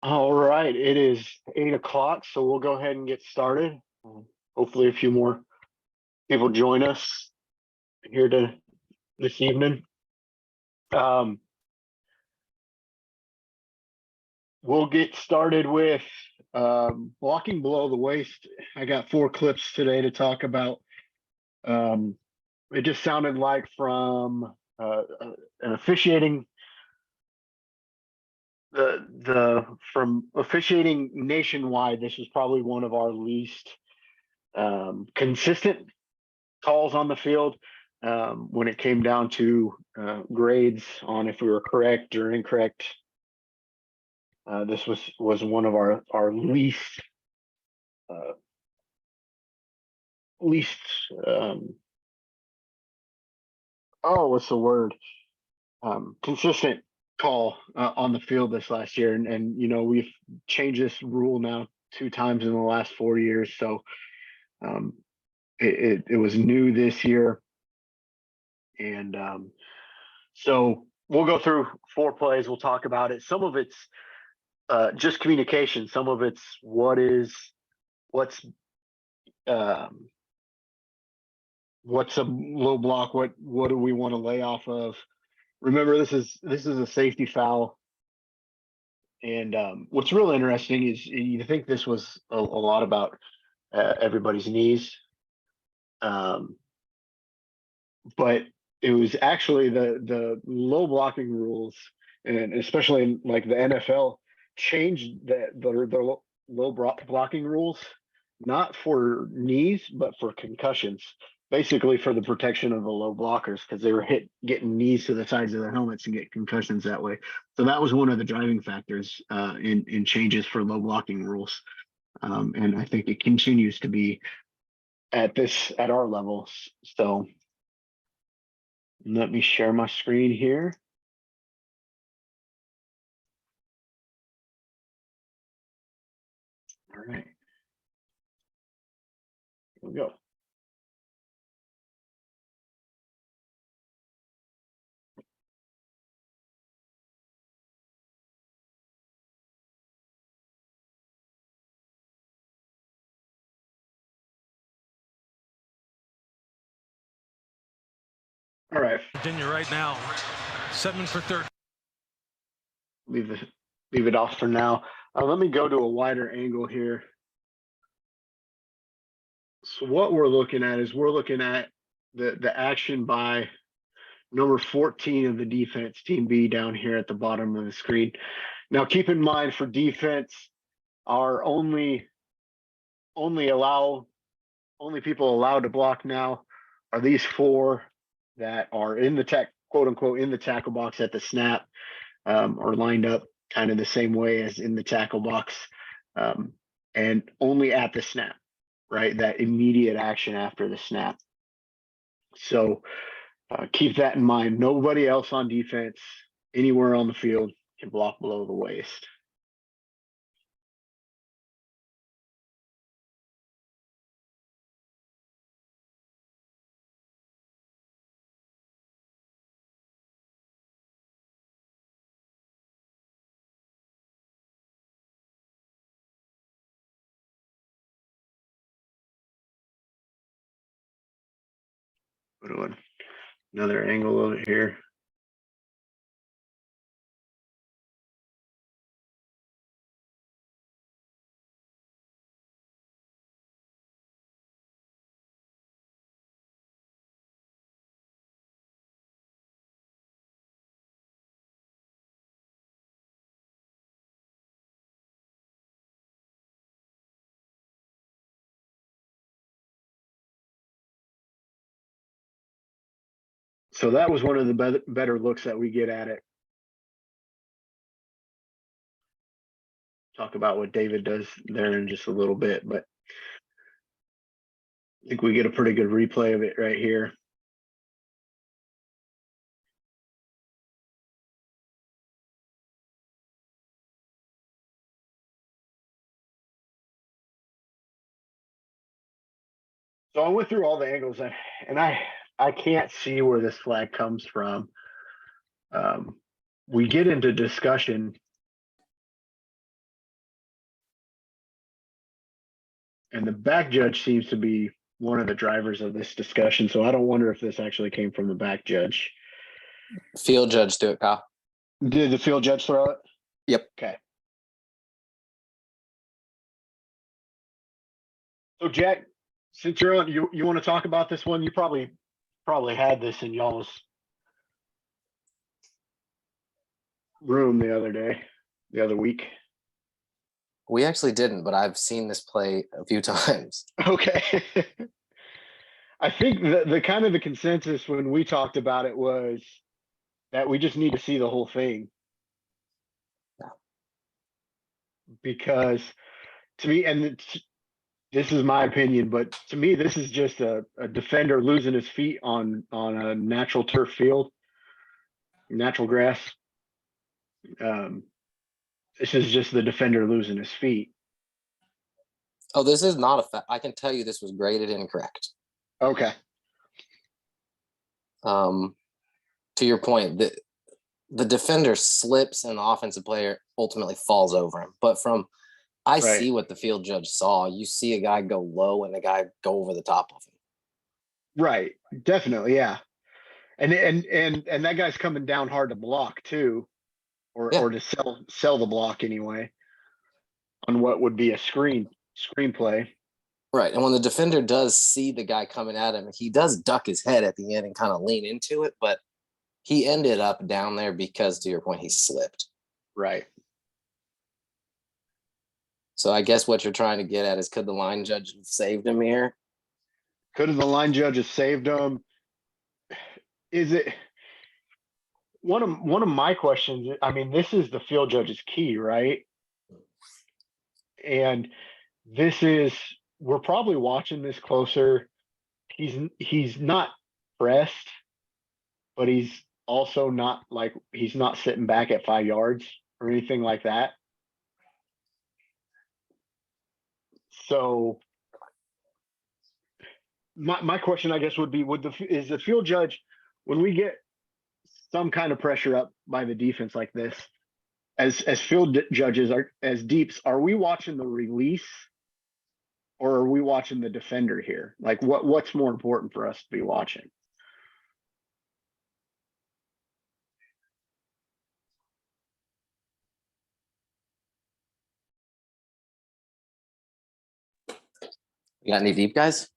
All right, it is 8 o'clock, so we'll go ahead and get started. Hopefully, a few more people join us here this evening. Um, we'll get started with blocking below the waist. I got 4 clips today to talk about. It just sounded like from an officiating from officiating nationwide. This was probably one of our least consistent calls on the field when it came down to grades on if we were correct or incorrect. This was one of our least what's the word, consistent call on the field this last year, and we've changed this rule now 2 times in the last 4 years, so um, it was new this year, and so we'll go through 4 plays. We'll talk about it. Some of it's just communication. Some of it's um, what's a low block. What do we want to lay off of? Remember, this is a safety foul, and what's real interesting is you think this was a lot about everybody's knees, um, but it was actually the low blocking rules, and especially in, like, the NFL changed the low blocking rules, not for knees but for concussions, basically for the protection of the low blockers, because they were getting knees to the sides of their helmets and get concussions that way. So that was one of the driving factors in changes for low blocking rules, and I think it continues to be at our level. So let me share my screen here. All right. Here we go. All right. Virginia right now, 7 for 30. Leave it off for now. Let me go to a wider angle here. So what we're looking at is we're looking at the action by number 14 of the defense, Team B, down here at the bottom of the screen. Now, keep in mind, for defense, our only people allowed to block now are these 4 that are in the quote unquote in the tackle box at the snap, or lined up kind of the same way as in the tackle box, and only at the snap, right? That immediate action after the snap. So keep that in mind. Nobody else on defense anywhere on the field can block below the waist. Another angle of it here. So that was one of the better looks that we get at it. Talk about what David does there in just a little bit, but I think we get a pretty good replay of it right here. So I went through all the angles, and I can't see where this flag comes from. We get into discussion And the back judge seems to be one of the drivers of this discussion. So I don't wonder if this actually came from the back judge. Field judge do it, Kyle. Did the field judge throw it? Yep. Okay. So Jack, since you're on, you want to talk about this one? You probably had this in y'all's room the other week. We actually didn't, but I've seen this play a few times. Okay. I think the kind of the consensus when we talked about it was that we just need to see the whole thing. Yeah. Because to me, and this is my opinion, but to me, this is just a defender losing his feet on a natural turf field, natural grass. This is just the defender losing his feet. Oh, this is not a fact. I can tell you this was graded incorrect. Okay. To your point, the defender slips and the offensive player ultimately falls over him. But I see what the field judge saw. You see a guy go low and a guy go over the top of him. Right. Definitely. Yeah. And that guy's coming down hard to block too, or to sell the block anyway on what would be a screenplay. Right. And when the defender does see the guy coming at him, he does duck his head at the end and kind of lean into it, but he ended up down there because, to your point, he slipped. Right. So I guess what you're trying to get at is, could the line judge have saved him here? Could have the line judge have saved him? Is it one of my questions? I mean, this is the field judge's key, right? And we're probably watching this closer. He's not pressed, but he's also not like, he's not sitting back at 5 yards or anything like that. So my question, I guess, would be, is the field judge, when we get some kind of pressure up by the defense like this, as field judges, as deeps, are we watching the release or are we watching the defender here? Like what's more important for us to be watching? You got any deep guys?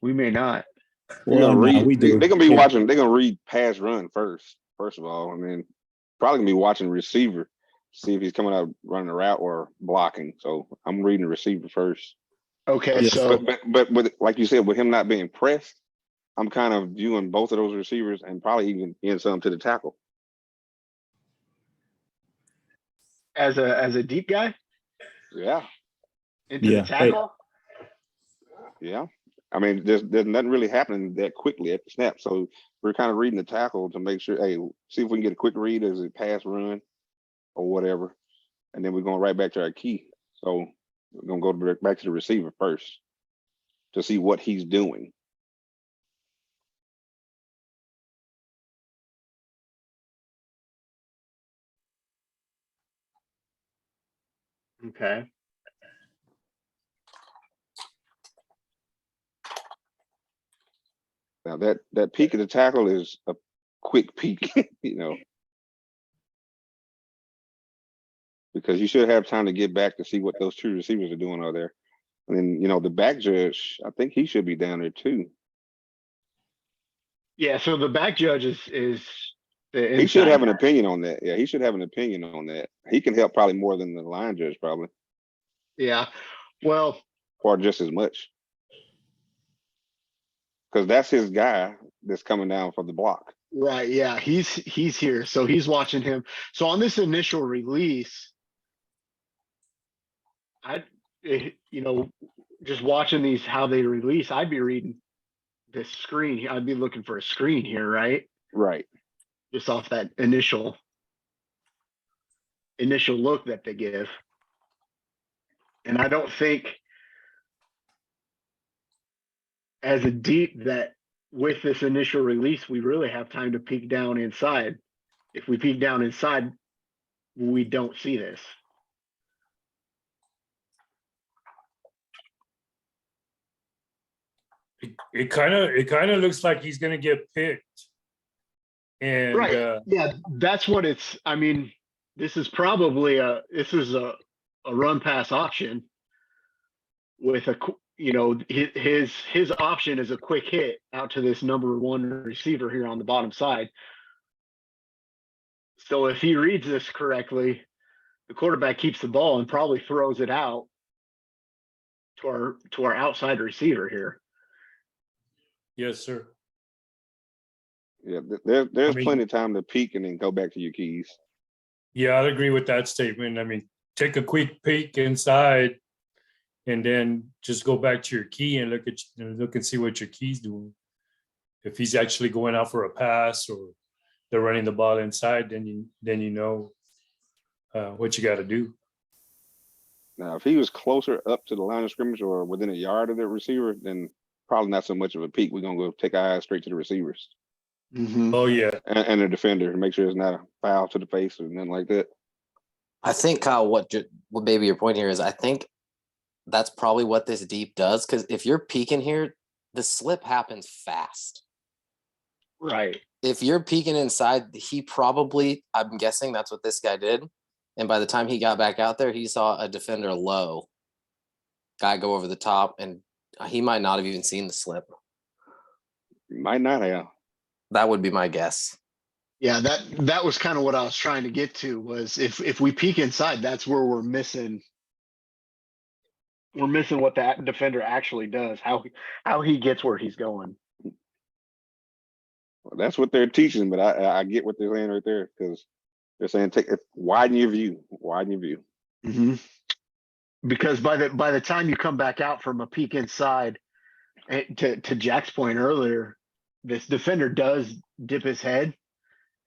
We may not. They're gonna read. we do. They're gonna be watching. They're gonna read pass run first. First of all, and then probably gonna be watching receiver, see if he's coming out running a route or blocking. So I'm reading the receiver first. Okay, Yes. so But like you said, with him not being pressed, I'm kind of viewing both of those receivers and probably even in some to the tackle. as a deep guy Yeah, into Yeah, the tackle. yeah. I mean, there's nothing really happening that quickly at the snap, so we're kind of reading the tackle to make sure. Hey, see if we can get a quick read as a pass run or whatever, and then we're going right back to our key. So we're gonna go back to the receiver first to see what he's doing. Okay. Now that peek of the tackle is a quick peek, because you should have time to get back to see what those two receivers are doing out there. And then, the back judge, I think he should be down there too. Yeah, so the back judge is the He should inside have an guy. opinion on that. Yeah, he should have an opinion on that. He can help probably more than the line judge, probably, Yeah. Well, or just as much. Because that's his guy that's coming down for the block. right, yeah, he's here, so he's watching him. So on this initial release, just watching these how they release, I'd be reading this screen. I'd be looking for a screen here, right? Right. Just off that initial look that they give. And I don't think as a deep that with this initial release, we really have time to peek down inside. If we peek down inside, we don't see this. It kind of looks like he's gonna get picked. And Right. Yeah, that's what it's, I mean, this is probably a run pass option with his option is a quick hit out to this number one receiver here on the bottom side. So if he reads this correctly, the quarterback keeps the ball and probably throws it out to our outside receiver here. yes, sir. Yeah, there's mean- plenty of time to peek and then go back to your keys. Yeah, I'd agree with that statement. I mean, take a quick peek inside and then just go back to your key and look and see what your key's doing. If he's actually going out for a pass or they're running the ball inside, then you know what you got to do. Now, if he was closer up to the line of scrimmage or within a yard of the receiver, then probably not so much of a peek. We're gonna go take our eyes straight to the receivers Oh yeah, and the defender and make sure it's not a foul to the face or nothing like that. I think, Kyle, what maybe your point here is, I think that's probably what this deep does. Because if you're peeking here, the slip happens fast. Right. If you're peeking inside, he probably, I'm guessing that's what this guy did. And by the time he got back out there, he saw a defender low guy go over the top, and he might not have even seen the slip. Might not have. That would be my guess. Yeah, that was kind of what I was trying to get to, was if we peek inside, that's where we're missing what that defender actually does, how he gets where he's going. Well, that's what they're teaching, but I get what they're saying right there, because they're saying widen your view. Mm-hmm. Because by the time you come back out from a peek inside, to Jack's point earlier, this defender does dip his head,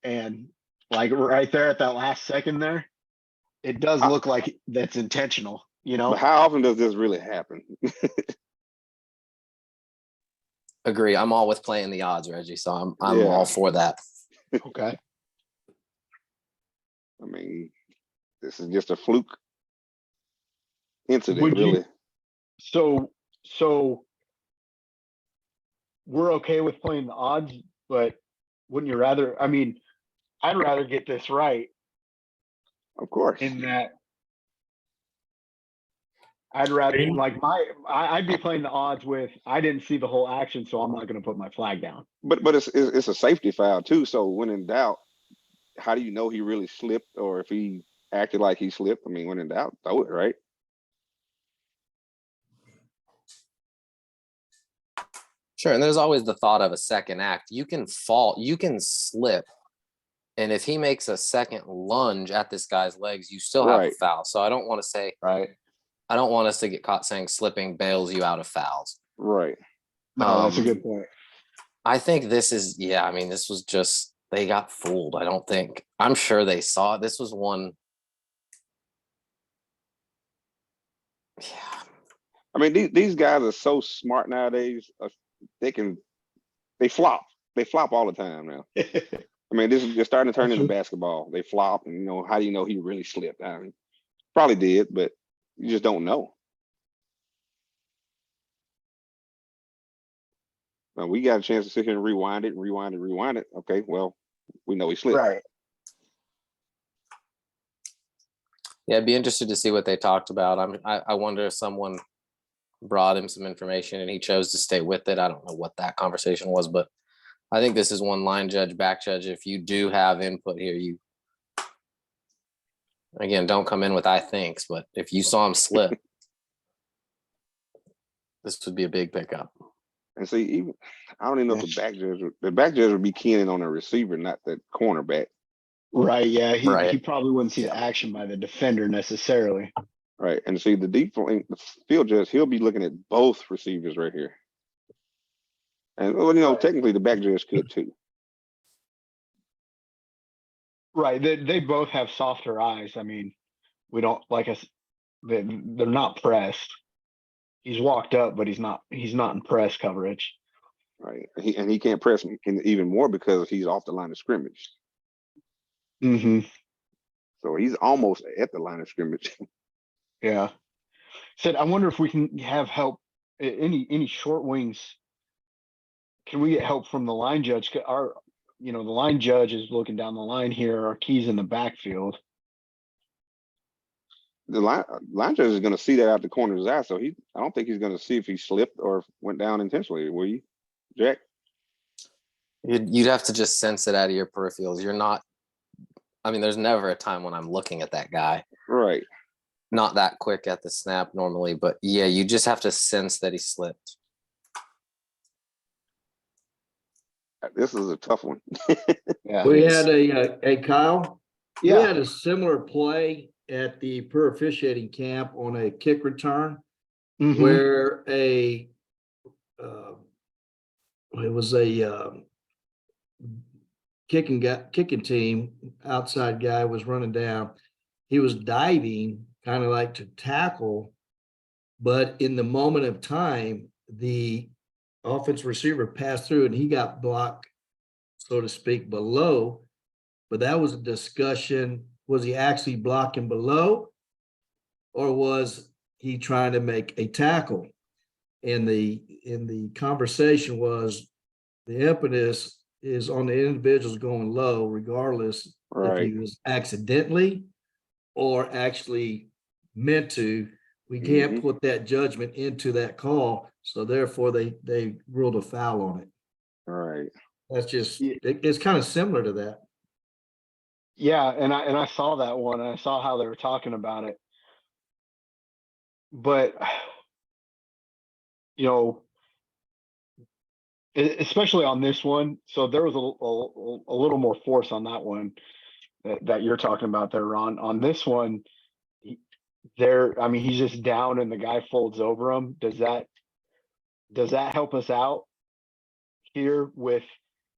and like right there at that last second there, it does look like that's intentional, But how often does this really happen? Agree. I'm all with playing the odds, Reggie. So I'm Yeah. all for that. Okay. I mean, this is just a fluke incident, Would you- really. So we're okay with playing the odds, but wouldn't you rather? I mean, I'd rather get this right Of course. in that. I'd rather Green? I'd be playing the odds with, I didn't see the whole action, so I'm not going to put my flag down. But it's a safety foul too. So when in doubt, how do you know he really slipped or if he acted like he slipped? I mean, when in doubt, throw it, right? Sure. And there's always the thought of a second act. You can fall, you can slip. And if he makes a second lunge at this guy's legs, you still have a Right. foul. So I don't want to say, Right. I don't want us to get caught saying slipping bails you out of fouls. Right. No, that's a Um, good point. I think this is, I mean, this was just, they got fooled. I'm sure they saw it. This was one. Yeah. I mean, these guys are so smart nowadays. They flop. They flop all the time now. I mean, this is just starting to turn into basketball. They flop, and how do you know he really slipped? I mean, probably did, but you just don't know. Now, we got a chance to sit here and rewind it. Okay, well, we know he slipped. Right. Yeah, I'd be interested to see what they talked about. I wonder if someone brought him some information and he chose to stay with it. I don't know what that conversation was, but I think this is one line judge, back judge. If you do have input here, you again don't come in with I thinks, but if you saw him slip, this would be a big pickup. And see, even I don't even know if the back judge would be keying in on the receiver, not the cornerback. Right. Yeah. Right. He probably wouldn't see the action by the defender necessarily. Right. And see the field judge, he'll be looking at both receivers right here. And Right. technically the back judge could too. Right. They both have softer eyes. I mean, we don't they're not pressed. He's walked up, but he's not in press coverage. Right. He can't press him even more because he's off the line of scrimmage. Mm-hmm. So he's almost at the line of scrimmage. Yeah. Said, I wonder if we can have help, any short wings can we get help from the line judge? The line judge is looking down the line here, our keys in the backfield. The line judge is gonna see that out the corner of his eye, so I don't think he's gonna see if he slipped or went down intentionally, will you, Jack? You'd have to just sense it out of your peripherals. You're not, I mean, there's never a time when I'm looking at that guy. Right. Not that quick at the snap normally, but yeah, you just have to sense that he slipped. This is a tough one. Yeah. We had a Kyle. We Yeah. had a similar play at the per officiating camp on a kick return Mhm. where it was a kicking team, outside guy was running down. He was diving, kind of like to tackle, but in the moment of time, the offensive receiver passed through and he got blocked, so to speak, below. But that was a discussion. Was he actually blocking below? Or was he trying to make a tackle? And the conversation was the impetus is on the individuals going low, regardless if Right. he was accidentally or actually meant to. We can't put that judgment into that call. So therefore they ruled a foul on it. Right. That's just, Yeah. it's kind of similar to that. Yeah, and I saw that one, and I saw how they were talking about it. But especially on this one, so there was a little more force on that one that you're talking about there, Ron. On this one, he's just down and the guy folds over him. Does that help us out here with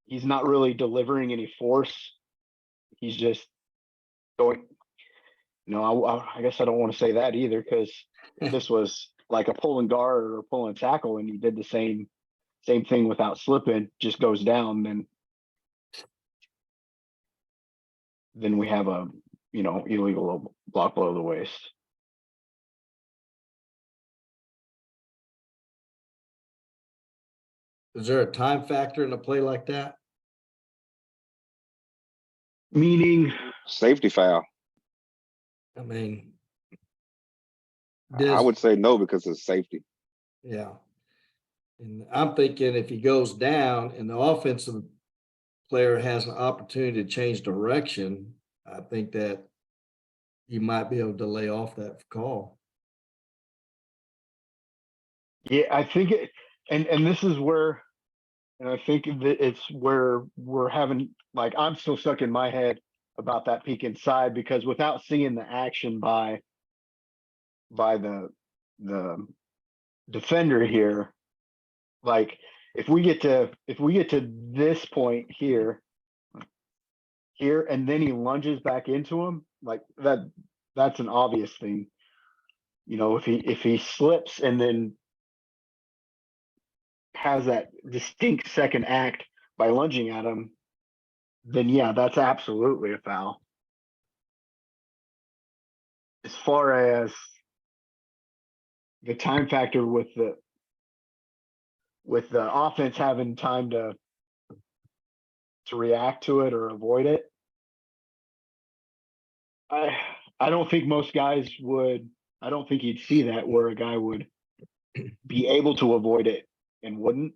he's not really delivering any force? He's just going, I guess I don't want to say that either, because if this was like a pulling guard or pulling tackle and he did the same thing without slipping, just goes down, then we have a illegal block below the waist. Is there a time factor in a play like that? Meaning, Safety foul. I mean, I would say no because it's safety. yeah. And I'm thinking if he goes down and the offensive player has an opportunity to change direction, I think that you might be able to lay off that call. yeah, I think it, and this is where, and I think that it's where we're having, like, I'm still stuck in my head about that peek inside, because without seeing the action by the defender here, like if we get to this point here, and then he lunges back into him, like that's an obvious thing. If he slips and then has that distinct second act by lunging at him, then yeah, that's absolutely a foul. As far as the time factor with the offense having time to react to it or avoid it, I don't think most guys would. I don't think you'd see that where a guy would be able to avoid it and wouldn't,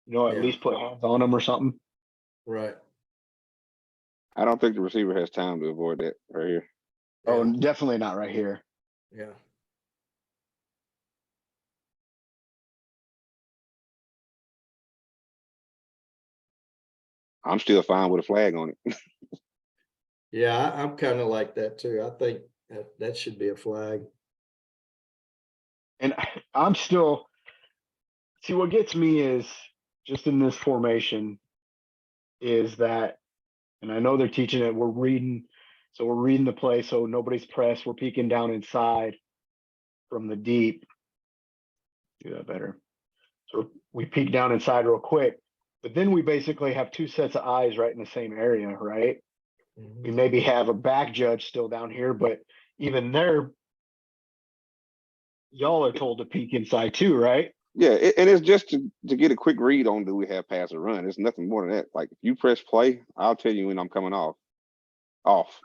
at Yeah. least put hands on him or something. Right. I don't think the receiver has time to avoid that right here. Oh, Yeah. definitely not right here. Yeah. I'm still fine with a flag on it. Yeah, I'm kind of like that too. I think that should be a flag. And I'm still, see, what gets me is just in this formation is that, and I know they're teaching it, we're reading the play, so nobody's pressed, we're peeking down inside from the deep. Do that better. So we peek down inside real quick, but then we basically have two sets of eyes right in the same area, right? We maybe have a back judge still down here, but even there, y'all are told to peek inside too, right? Yeah, and it's just to get a quick read on do we have pass or run. It's nothing more than that. Like if you press play, I'll tell you when I'm coming off. Off.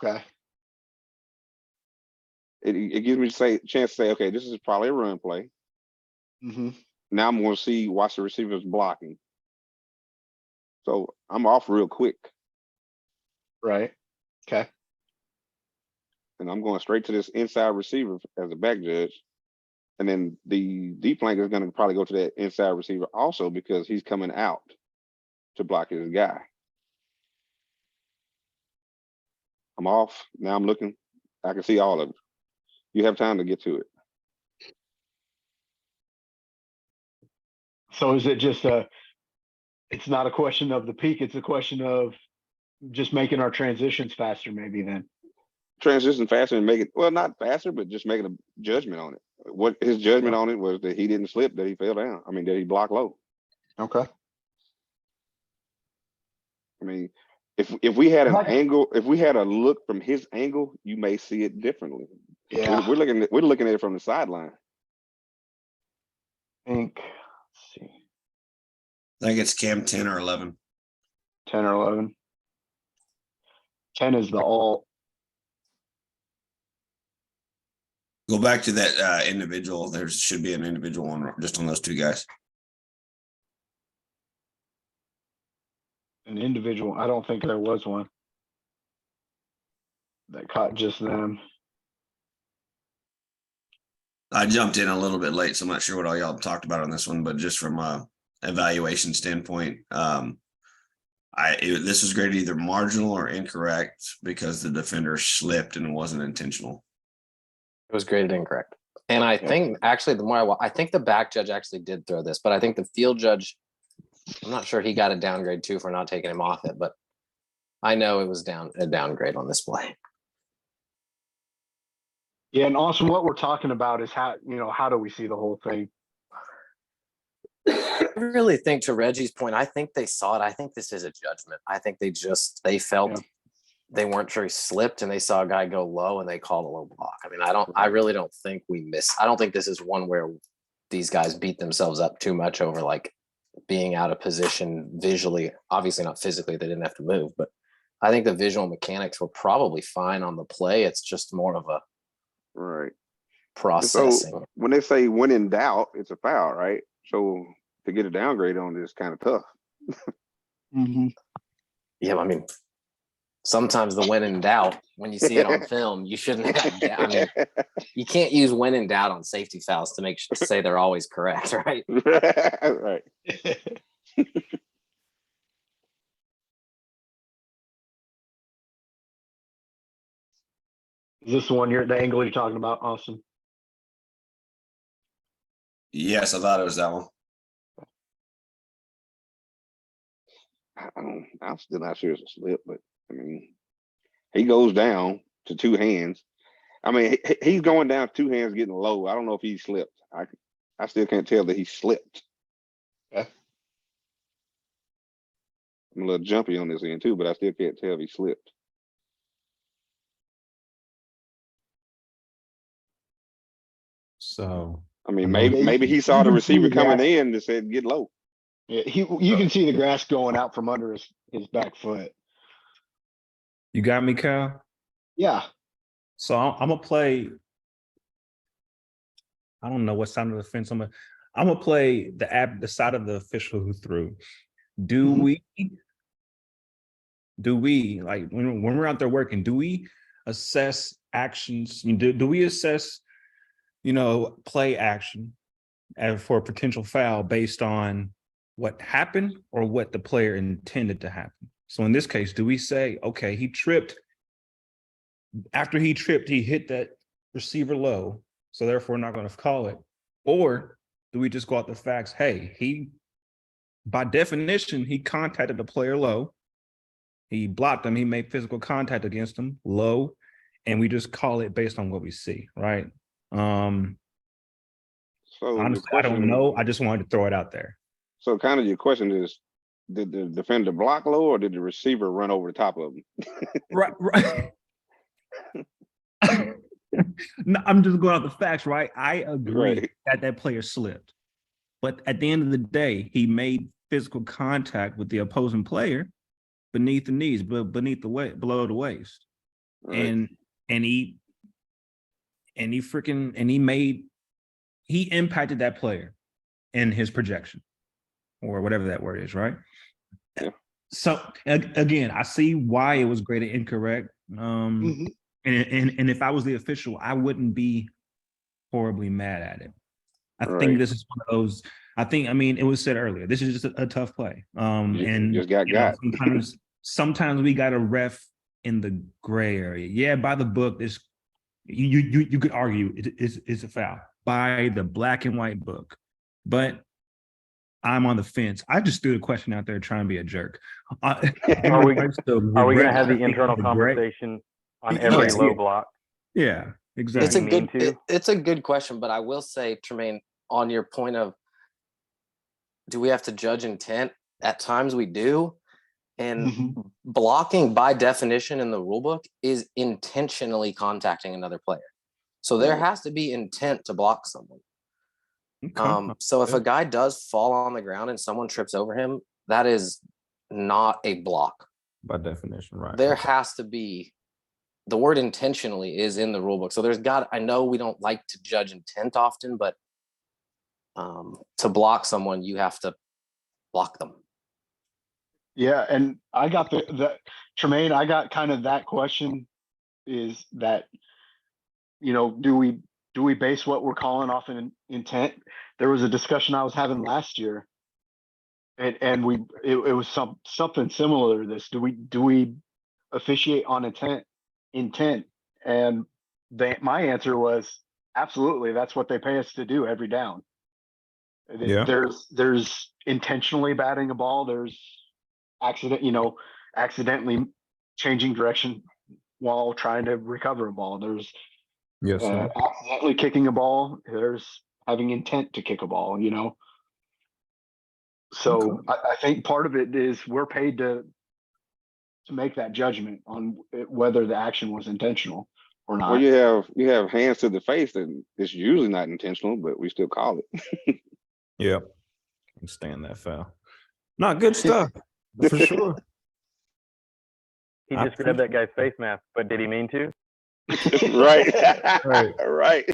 Okay. It gives me chance to say, okay, this is probably a run play. Mm-hmm. Now I'm going to watch the receivers blocking. So I'm off real quick, Right. Okay. and I'm going straight to this inside receiver as a back judge. And then the deep flanker is going to probably go to that inside receiver also because he's coming out to block his guy. I'm off. Now I'm looking. I can see all of it. You have time to get to it. So is it just it's not a question of the peak, it's a question of just making our transitions faster maybe then. Transition faster and make it, well, not faster, but just making a judgment on it. What his judgment on it was that he didn't slip, that he fell down. I mean, that he blocked low. Okay. I mean, if we had an Like- angle, if we had a look from his angle, you may see it differently. Yeah. We're looking at it from the sideline. I think, let's see, I think it's Cam 10 or 11. 10 or 11. 10 is the alt. Go back to that individual. There should be an individual on just on those two guys. An individual. I don't think there was one that caught just them. I jumped in a little bit late, so I'm not sure what all y'all talked about on this one, but just from a evaluation standpoint, this was graded either marginal or incorrect because the defender slipped and it wasn't intentional. It was graded incorrect. And I think actually I think the back judge actually did throw this, but I think the field judge, I'm not sure he got a downgrade too for not taking him off it, but I know it was a downgrade on this play. Yeah, and Austin, what we're talking about is how do we see the whole thing? I really think, to Reggie's point, I think they saw it. I think this is a judgment. I think they felt they weren't sure he slipped and they saw a guy go low and they called a low block. I mean, I really don't think I don't think this is one where these guys beat themselves up too much over like being out of position visually, obviously not physically, they didn't have to move, but I think the visual mechanics were probably fine on the play. It's just more of a Right. processing. So when they say when in doubt, it's a foul, right? So to get a downgrade on this is kind of tough. Mm-hmm. Yeah, I mean, sometimes the when in doubt, when you see it on film, you shouldn't have I mean, you can't use when in doubt on safety fouls to say they're always correct, right? Right. Is this the one the angle you're talking about, Austin? Yes, I thought it was that one. I'm still not sure it's a slip, but I mean, he goes down to two hands. I mean, he's going down two hands, getting low. I don't know if he slipped. I still can't tell that he slipped. Okay. I'm a little jumpy on this end too, but I still can't tell if he slipped. So I mean, I know- maybe he saw the receiver coming in and said, get low. Yeah, you can see the grass going out from under his back foot. you got me, Kyle. Yeah. So I'm gonna play. I don't know what side of the fence I'm gonna play the side of the official who threw. Do we like when we're out there working? Do we assess actions? Do we assess, play action for a potential foul based on what happened or what the player intended to happen? So in this case, do we say, okay, he tripped. After he tripped, he hit that receiver low, so therefore we're not going to call it? Or do we just go out the facts? Hey, by definition, he contacted the player low. He blocked him. He made physical contact against him low, and we just call it based on what we see, right? So Honestly, I don't know. I just wanted to throw it out there. So kind of your question is, did the defender block low or did the receiver run over the top of him? Right. No, I'm just going off the facts, right? I agree Right. that that player slipped, but at the end of the day, he made physical contact with the opposing player beneath the knees, but beneath the waist, below the waist, Right. and he impacted that player in his projection or whatever that word is, right? Yeah. So again, I see why it was graded incorrect. Mhm. And if I was the official, I wouldn't be horribly mad at it. I think Right. this is one of those. I mean, it was said earlier. This is just a tough play. And Just got you know, got. sometimes we got a ref in the gray area. Yeah, by the book, this you could argue it's a foul by the black and white book, but I'm on the fence. I just threw the question out there trying to be a jerk. Are we going to have the internal gray? conversation on Yeah. every Yeah. low block? Yeah, It's exactly. a mean good to? it's a good question, but I will say, Tremaine, on your point of do we have to judge intent? At times we do. And Mhm. blocking by definition in the rule book is intentionally contacting another player. So there Right. has to be intent to block someone. Okay. So if a guy does fall on the ground and someone trips over him, that is not a block. By definition, right? There Okay. has to be the word intentionally is in the rule book. So I know we don't like to judge intent often, but to block someone, you have to block them. Yeah, and I got the Tremaine, I got kind of that question is that, do we base what we're calling off an intent? There was a discussion I was having last year. And it was something similar to this. Do we officiate on intent? And my answer was absolutely. That's what they pay us to do every down. Yeah. There's intentionally batting a ball. There's accidentally changing direction while trying to recover a ball. There's Yes, sir. accidentally kicking a ball. There's having intent to kick a ball. So I think part of it is we're paid to make that judgment on whether the action was intentional or not. Well, you have hands to the face, and it's usually not intentional, but we still call it. Yep. Can stand that foul. Not good stuff for sure. He I just grabbed that guy's face mask, but did he mean to? Right. Right. Right.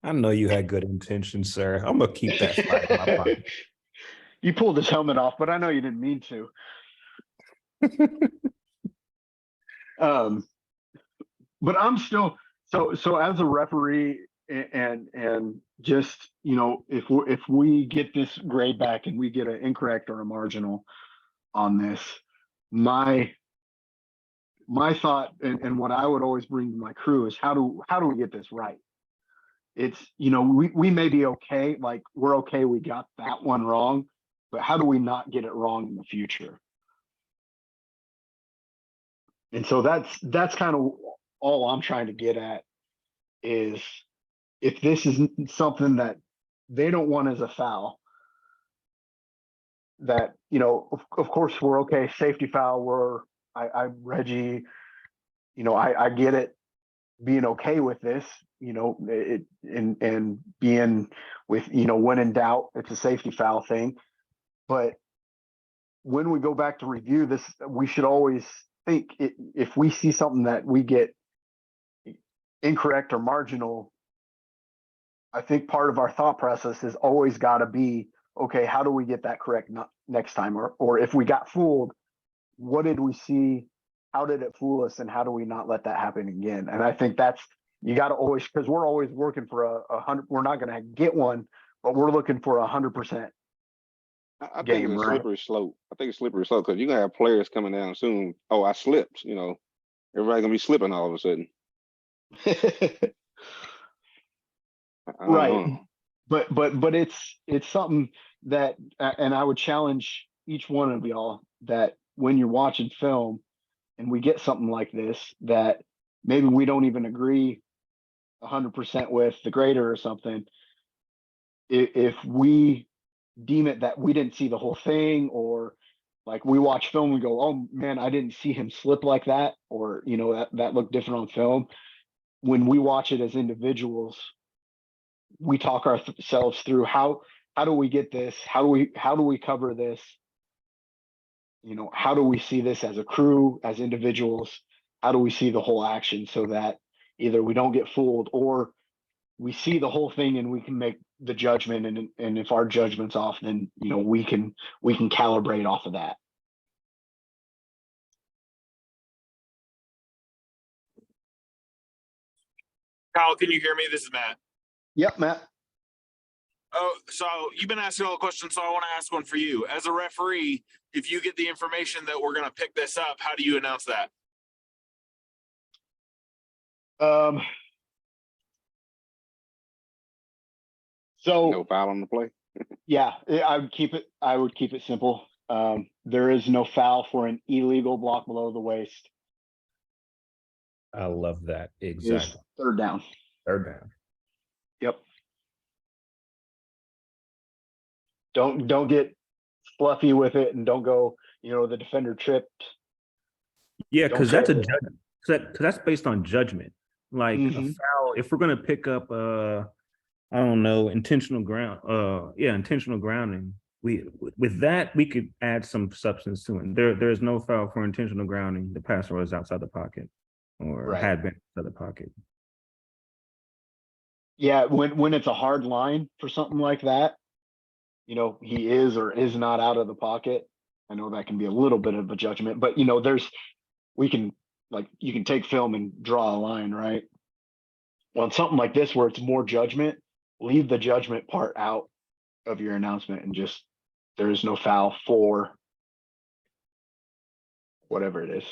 I know you had good intentions, sir. I'm gonna keep that fight in my pocket. You pulled his helmet off, but I know you didn't mean to. But I'm still so as a referee and just if we get this grade back and we get an incorrect or a marginal on this, my thought and what I would always bring to my crew is how do we get this right? It's we may be okay, like we're okay, we got that one wrong, but how do we not get it wrong in the future? And so that's kind of all I'm trying to get at is if this is something that they don't want as a foul, that of course we're okay, safety foul, I Reggie, I get it, being okay with this, and being with, when in doubt, it's a safety foul thing. But when we go back to review this, we should always think if we see something that we get incorrect or marginal, I think part of our thought process has always got to be, okay, how do we get that correct next time? Or if we got fooled, what did we see? How did it fool us? And how do we not let that happen again? And I think you got to always, because we're always working for a 100, we're not going to get one, but we're looking for 100%. I think it's a slippery slope. I think it's slippery slope because you're gonna have players coming down soon. Oh, I slipped. Everybody's gonna be slipping all of a sudden. Right. But it's something that, and I would challenge each one of y'all that when you're watching film and we get something like this, that maybe we don't even agree 100% with the grader or something. If we deem it that we didn't see the whole thing, or like we watch film, we go, oh man, I didn't see him slip like that, or that looked different on film. when we watch it as individuals, we talk ourselves through how do we get this? How do we cover this? You know, how do we see this as a crew, as individuals? How do we see the whole action so that either we don't get fooled or we see the whole thing and we can make the judgment, and if our judgment's off, then you know we can calibrate off of that. Kyle, can you hear me? This is Matt. Yep, Matt. Oh, so you've been asking all the questions, so I want to ask one for you. As a referee, if you get the information that we're going to pick this up, how do you announce that? So No foul on the play. yeah, I would keep it simple. There is no foul for an illegal block below the waist. I love that. It's Exactly. third down. Third down. Yep. Don't get fluffy with it and don't go, you know, the defender tripped. Yeah, Don't because that's a care. judgment. Because that's based on judgment. Like a Mhm. foul, if we're gonna pick up I don't know, intentional intentional grounding. With that, we could add some substance to it. There's no foul for intentional grounding. The passer was outside the pocket or Right. had been outside the pocket. Yeah, when it's a hard line for something like that, you know, he is or is not out of the pocket. I know that can be a little bit of a judgment, but you know, you can take film and draw a line, right? On something like this where it's more judgment, leave the judgment part out of your announcement and just there is no foul for whatever it is.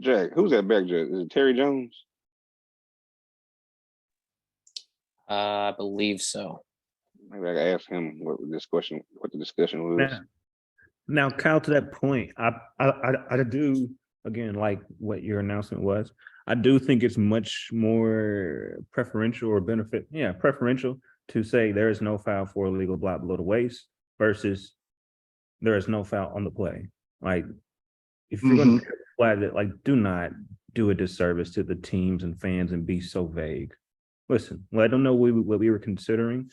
Jack, who's that back judge? Is it Terry Jones? I believe so. Maybe I can ask him what the discussion was. Now, Kyle, to that point, I do again like what your announcement was. I do think it's much more preferential to say there is no foul for illegal block below the waist versus there is no foul on the play. Like, if you're going to flag it, like, do not do a disservice to the teams and fans and be so vague. Listen, let them know what we were considering,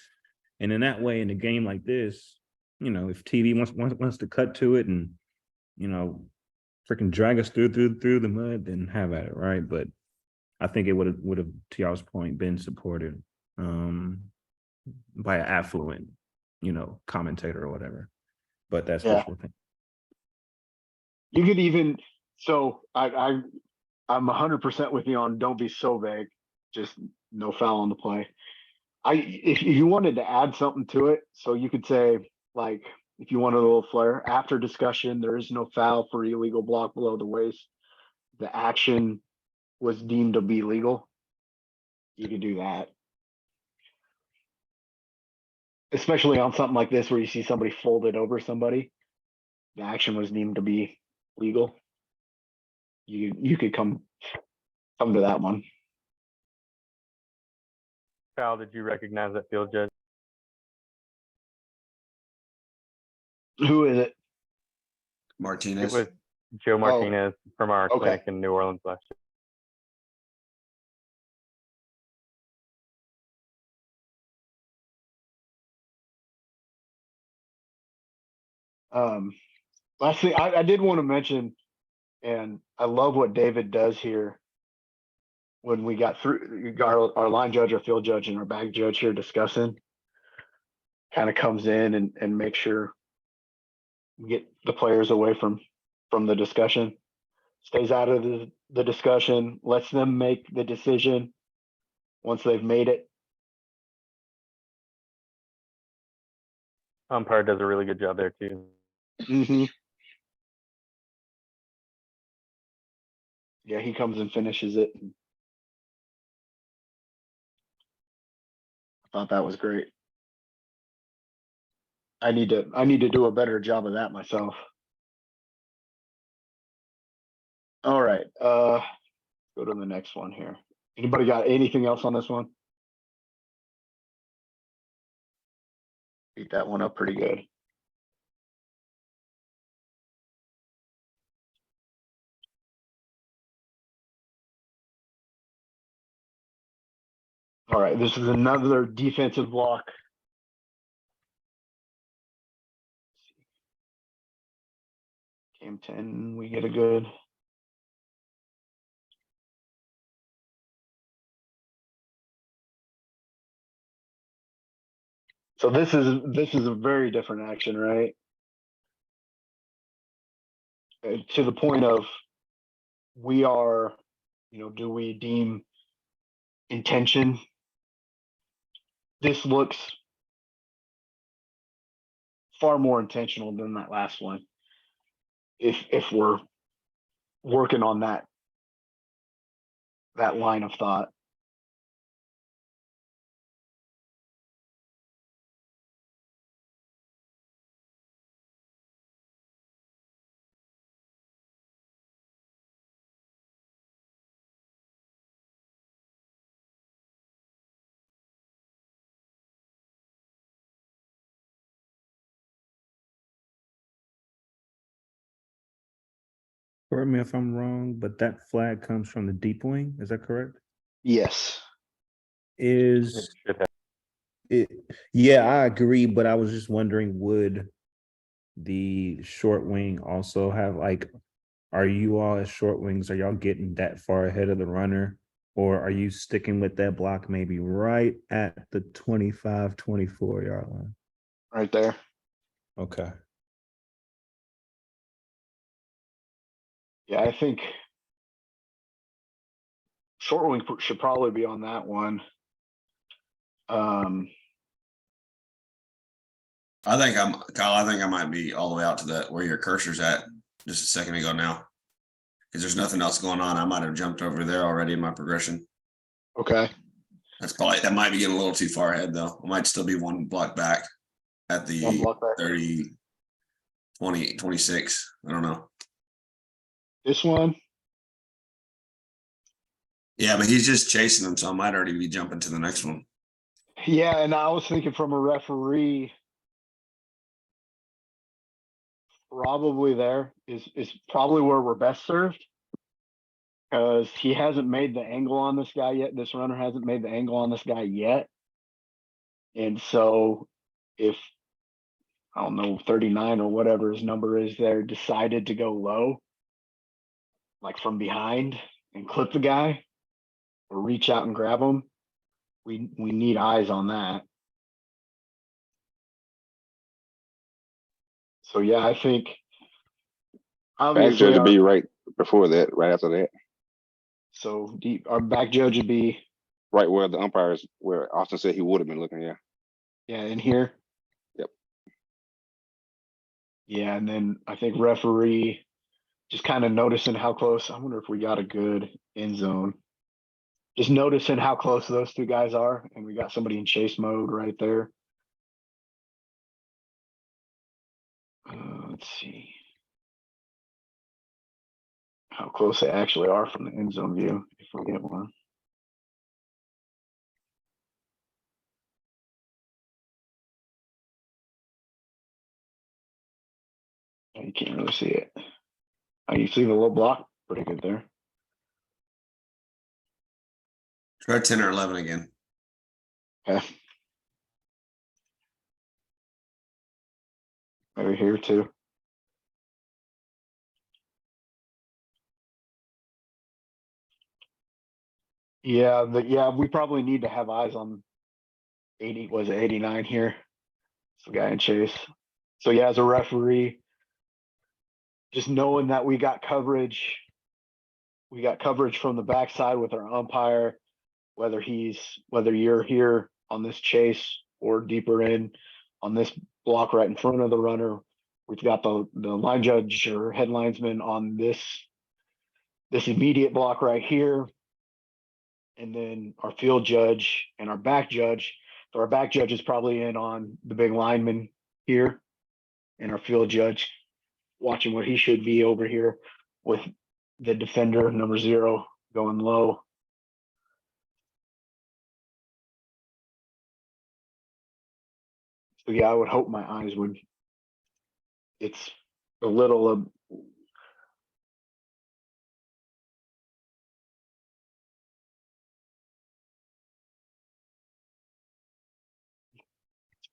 and in that way, in a game like this, you know, if TV wants to cut to it and, you know, freaking drag us through the mud, then have at it, right? But I think it would have, to y'all's point, been supported by an affluent, you know, commentator or whatever. But that's wishful thinking. You could even I'm 100% with you on don't be so vague. Just no foul on the play. If you wanted to add something to it, so you could say, like, if you wanted a little flair, after discussion, there is no foul for illegal block below the waist. The action was deemed to be legal. You could do that. Especially on something like this where you see somebody folded over somebody. The action was deemed to be legal. You could come to that one. Kyle, did you recognize that field judge? Who is it? It Martinez. was Joe Martinez from our okay. clinic in New Orleans last year. Last thing I did want to mention, and I love what David does here. When we got through our line judge, our field judge, and our bag judge here discussing, kind of comes in and make sure we get the players away from the discussion, stays out of the discussion, lets them make the decision once they've made it. Umpire does a really good job there too. Mm-hmm. Yeah, he comes and finishes it. I thought that was great. I need to do a better job of that myself. All right. Go to the next one here. Anybody got anything else on this one? Beat that one up pretty good. All right, this is another defensive block. Cam 10, we get a good. So this is a very different action, right? To the point of we are, do we deem intention? This looks far more intentional than that last one. If we're working on that line of thought. Correct me if I'm wrong, but that flag comes from the deep wing. Is that correct? Yes. Is Should have. it? Yeah, I agree. But I was just wondering, would the short wing also have like? Are you all as short wings? Are y'all getting that far ahead of the runner? Or are you sticking with that block maybe right at the 25, 24-yard line? Right there. Okay. Yeah, I think short wing should probably be on that one. I think Kyle. I think I might be all the way out to that where your cursor's at just a second ago now, because there's nothing else going on. I might have jumped over there already in my progression. Okay. That might be getting a little too far ahead though. I might still be one block back at One the block back. 30, 20, 26. I don't know. This one. Yeah, but he's just chasing them, so I might already be jumping to the next one. Yeah, and I was thinking from a referee, probably there is probably where we're best served. Because he hasn't made the angle on this guy yet. This runner hasn't made the angle on this guy yet. And so if, I don't know, 39 or whatever his number is there, decided to go low, like from behind and clip the guy or reach out and grab him, we need eyes on that. So yeah, I think Back obviously judge would be right before that, right after that, so deep, our back judge would be right where the umpires, where Austin said he would have been looking. Yeah. in here. Yep. Yeah, and then I think referee just kind of noticing how close. I wonder if we got a good end zone. Just noticing how close those two guys are, and we got somebody in chase mode right there. Let's see how close they actually are from the end zone view, if we get one. You can't really see it. You see the little block? Pretty good there. Try 10 or 11 again. Okay. Maybe here too. Yeah, we probably need to have eyes on 80, was it 89 here? It's the guy in chase. So yeah, as a referee, just knowing that we got coverage from the backside with our umpire, whether you're here on this chase or deeper in on this block right in front of the runner. We've got the line judge or head linesman on this immediate block right here. And then our field judge and our back judge. So our back judge is probably in on the big lineman here. And our field judge watching what he should be over here with the defender number 0 going low. So yeah, I would hope my eyes would. It's a little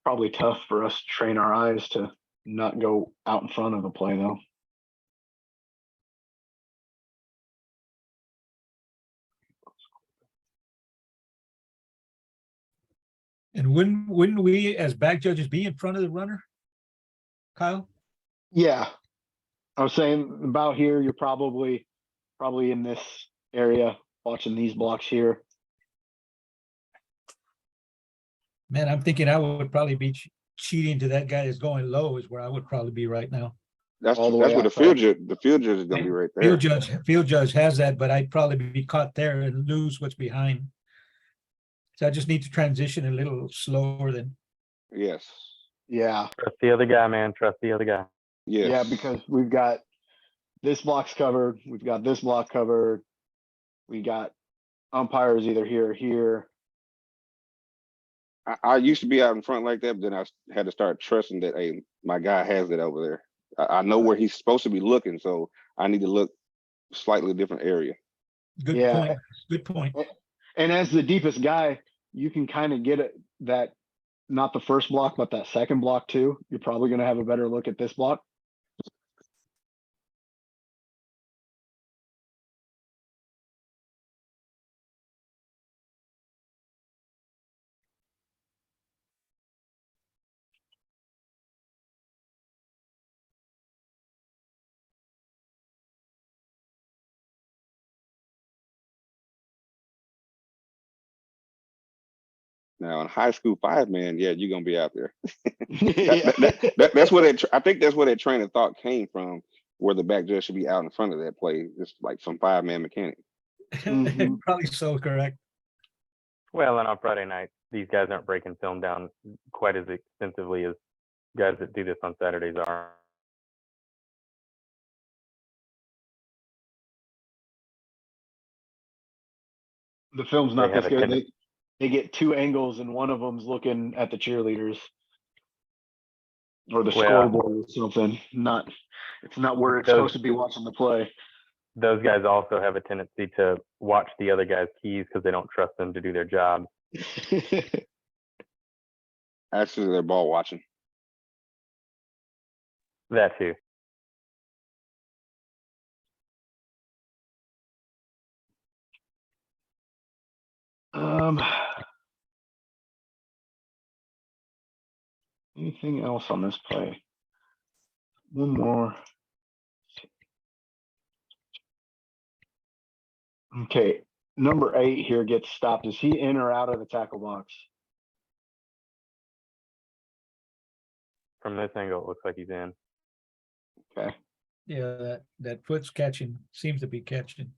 probably tough for us to train our eyes to not go out in front of the play though. And wouldn't we as back judges be in front of the runner? Kyle? Yeah. I was saying about here, you're probably in this area watching these blocks here. Man, I'm thinking I would probably be cheating to that guy that's going low is where I would probably be right now. That's All the that's way where the outside. field judge is gonna be right there. Field judge has that, but I'd probably be caught there and lose what's behind. So I just need to transition a little slower than. Yes, Yeah. Trust the other guy, man. Trust the other guy. yes. Yeah, because we've got this block's covered, we've got this block covered. We got umpires either here or here. I used to be out in front like that, but then I had to start trusting that, hey, my guy has it over there. I know where he's supposed to be looking, so I need to look slightly different area. Good Yeah. point. Good point. And as the deepest guy, you can kind of get it that not the first block, but that second block too. You're probably going to have a better look at this block. Now in high school 5-man, yeah, you're gonna be out there. Yeah. That's where I think that's where that train of thought came from, where the back judge should be out in front of that play. It's like some 5-man mechanic. Mhm. Probably so, correct. Well, and on Friday night, these guys aren't breaking film down quite as extensively as guys that do this on Saturdays are. The film's not They have this a good. tendency- They get two angles and one of them's looking at the cheerleaders or the Well- scoreboard or something. It's not where it's Those- supposed to be watching the play. Those guys also have a tendency to watch the other guy's keys because they don't trust them to do their job. Actually, they're ball watching. That too. Um, anything else on this play? One more. Okay, number 8 here gets stopped. Is he in or out of the tackle box? From this angle, it looks like he's in. Okay. Yeah, that foot's catching, seems to be catching.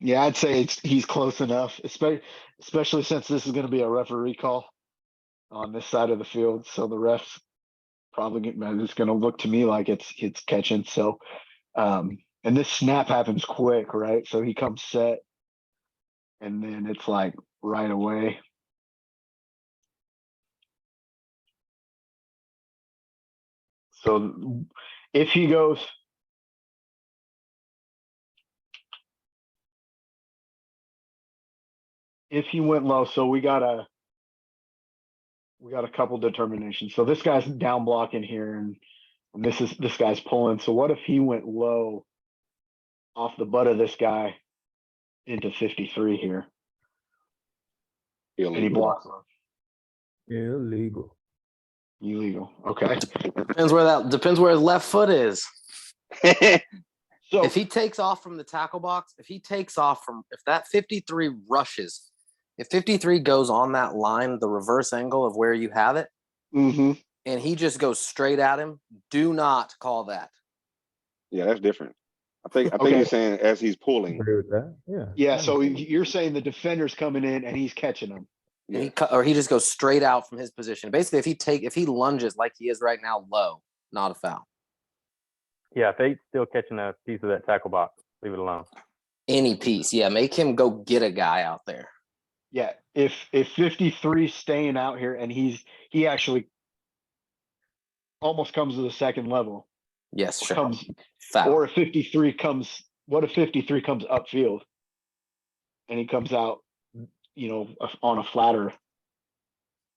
Yeah, I'd say he's close enough, especially since this is going to be a referee call on this side of the field. So the refs probably it's going to look to me like it's catching. So, and this snap happens quick, right? So he comes set, and then it's like right away. So if he goes. If he went low, so we got a couple determinations. So this guy's down blocking here, and this guy's pulling. So what if he went low off the butt of this guy into 53 here, and he Illegal. blocks him? Illegal. Illegal. Okay. Depends where his left foot is. So If he takes off from the tackle box, if that 53 rushes, if 53 goes on that line, the reverse angle of where you have it, mhm. and he just goes straight at him, do not call that. Yeah, that's different. I think Okay. he's saying as he's pulling. Agree with that. Yeah. Yeah. So you're saying the defender's coming in and he's catching him. And he just goes straight out from his position. Basically, if he lunges like he is right now, low, not a foul. Yeah, if they still catching a piece of that tackle box, leave it alone. Any piece, yeah, make him go get a guy out there. Yeah. If 53's staying out here and he actually almost comes to the second level. Yes, sure. Comes Foul. Or if 53 comes, what if 53 comes upfield and he comes out, on a flatter?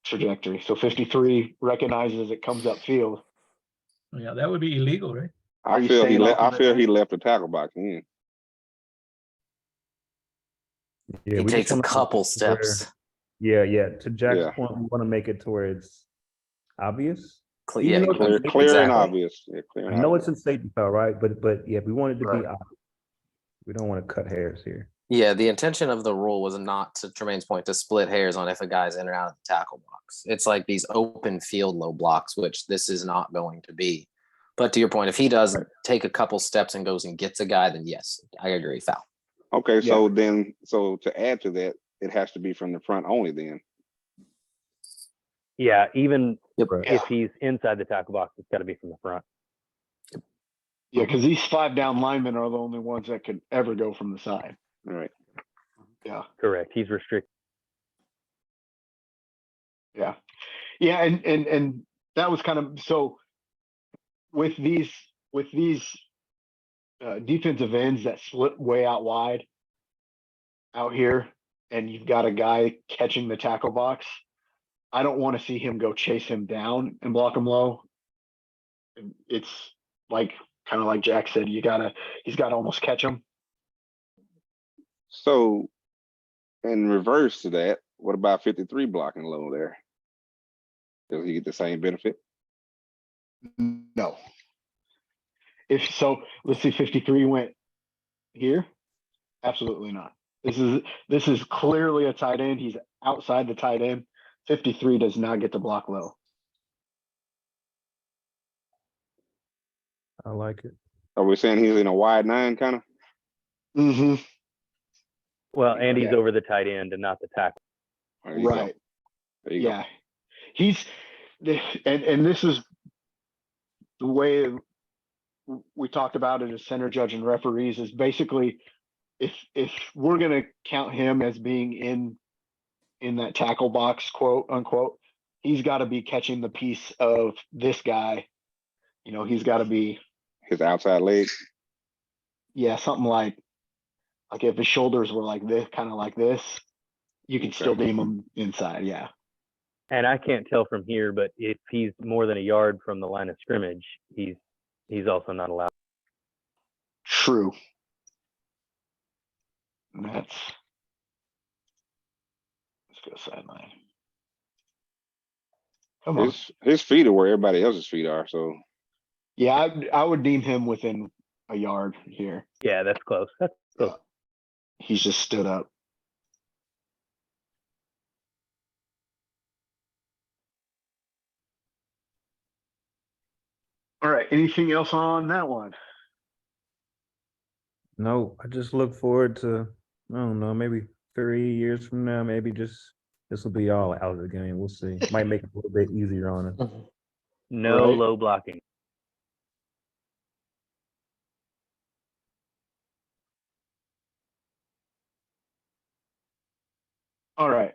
trajectory. So 53 recognizes it comes upfield. Yeah, that would be illegal, right? Are I you feel he staying left, off I of it feel he then? left the tackle box in. Yeah, He we just takes a wanna make couple it to where- steps. Yeah. To Jack's Yeah. point, we want to make it to where it's obvious. Cle- Even yeah, though it's a Clear, safety clear and foul, obvious. Yeah, clear I and know obvious. it's a safety foul, right? But yeah, we want it to be Right. obvious. We don't want to cut hairs here. Yeah, the intention of the rule was not, to Tremaine's point, to split hairs on if a guy's in or out of the tackle box. It's like these open field low blocks, which this is not going to be. But to your point, if he does take a couple steps and goes and gets a guy, then yes, I agree, foul. Okay, so then, so to add to that, it has to be from the front only then. Yeah, even Right. if he's inside the tackle box, it's got to be from the front. Yeah, because these 5 down linemen are the only ones that could ever go from the side. All right. Yeah. Correct. He's restricted. Yeah. Yeah, and that was kind of so with these defensive ends that split way out wide out here, and you've got a guy catching the tackle box. I don't want to see him go chase him down and block him low. It's like kind of like Jack said, he's got to almost catch him. So in reverse to that, what about 53 blocking low there? Does he get the same benefit? No. If so, let's see, 53 went here. Absolutely not. This is clearly a tight end. He's outside the tight end. 53 does not get to block low. I like it. Are we saying he's in a wide 9 kind of? Mm-hmm. Well, and he's Yeah. over the tight end and not the tackle. There you go. Right. There you go. Yeah. And this is the way we talked about it as center judge and referees is basically if we're going to count him as being in that tackle box, quote unquote, he's got to be catching the piece of this guy. You know, he's got to be His outside leg. yeah, something like if his shoulders were like this, kind of like this, you could still deem him inside. Yeah. And I can't tell from here, but if he's more than a yard from the line of scrimmage, he's also not allowed. True. And let's go sideline. Come on. His feet are where everybody else's feet are. So Yeah, I would deem him within a yard here. Yeah, that's close. That's close. He's just stood up. All right. Anything else on that one? No, I just look forward to, I don't know, maybe 3 years from now, maybe just this will be all out of the game. We'll see. Might make it a little bit easier on us. No Right. low blocking. All right.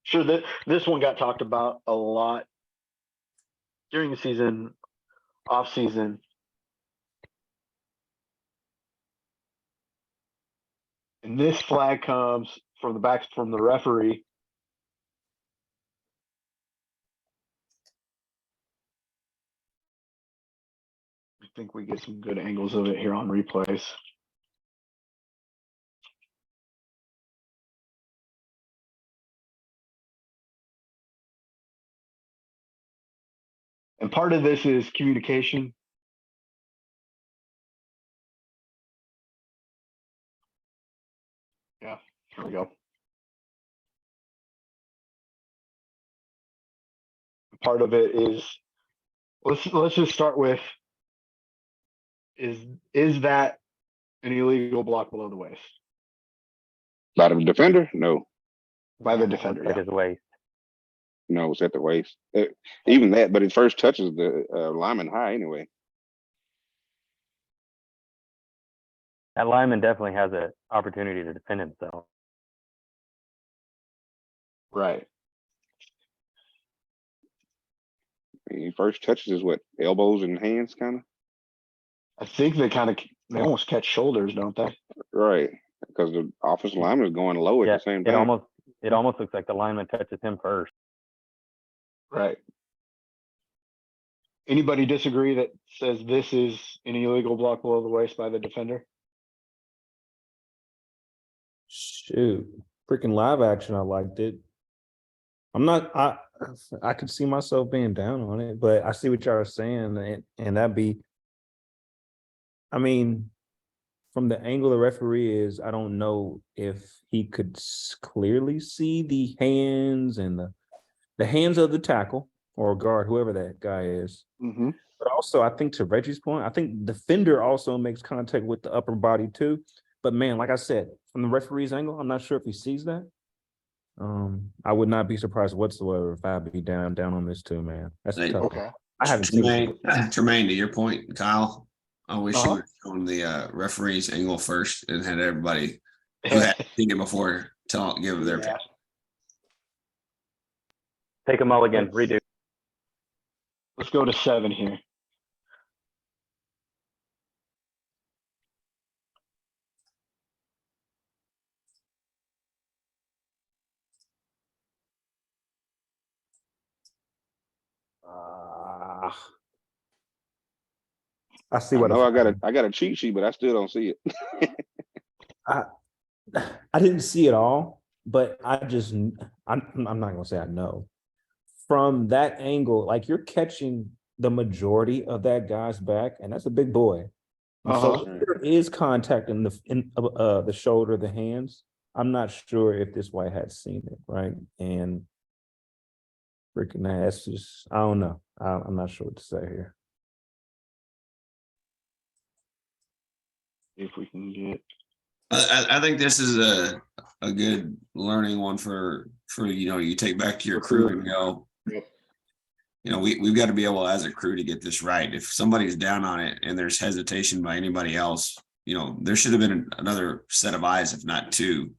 Sure. This one got talked about a lot during the season, off season. And this flag comes from the referee. I think we get some good angles of it here on replays. And part of this is communication. Yeah, here we go. Part of it is let's just start with is that an illegal block below the waist by the defender? No. by the defender? At Yeah. his waist. No, it's at the waist. Even that, but it first touches the lineman high anyway. That lineman definitely has an opportunity to defend himself. Right. He first touches his what, elbows and hands kind of? I think they almost catch shoulders, don't they? Right. Because the offensive lineman is going low at Yeah, the same it time. It almost looks like the lineman touches him first. Right. Anybody disagree that says this is an illegal block below the waist by the defender? Shoot, freaking live action, I liked it. I could see myself being down on it, but I see what y'all are saying, and that'd be, I mean, from the angle the referee is, I don't know if he could clearly see the hands and the hands of the tackle or guard, whoever that guy is. Mm-hmm. But also, I think to Reggie's point, I think defender also makes contact with the upper body too. But man, like I said, from the referee's angle, I'm not sure if he sees that. I would not be surprised whatsoever if I'd be down on this too, man. That's a tough. Okay. I haven't seen it. Tremaine, to your point, Kyle, I wish you Uh-huh. would have shown the referee's angle first and had everybody who had seen it before give their Yeah. Take them all again, redo. Let's go to 7 here. I see I what know I got a cheat sheet, but I still don't see it. I didn't see it all, but I'm not gonna say I know. From that angle, like you're catching the majority of that guy's back, and that's a big boy. And so Uh-huh. if there is contact in the shoulder, the hands. I'm not sure if this white had seen it, right? And freaking that's just, I don't know. I'm not sure what to say here. If we can get. I think this is a good learning one for you take back to your crew and go, Yep. we've got to be able as a crew to get this right. If somebody's down on it and there's hesitation by anybody else, there should have been another set of eyes, if not two,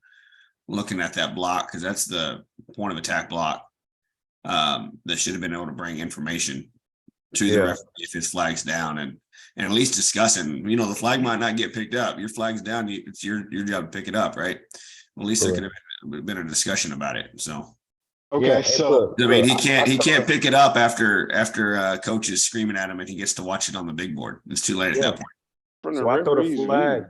looking at that block, because that's the point of attack block. That should have been able to bring information to the referee if his flag's down and at least discussing, the flag might not get picked up. Your flag's down, it's your job to pick it up, right? At least there could have been a discussion about it. So Okay, Yeah, so I mean, he can't pick it up after coach is screaming at him and he gets to watch it on the big board. It's too late at that point. From the So I throw the referee's view, flag,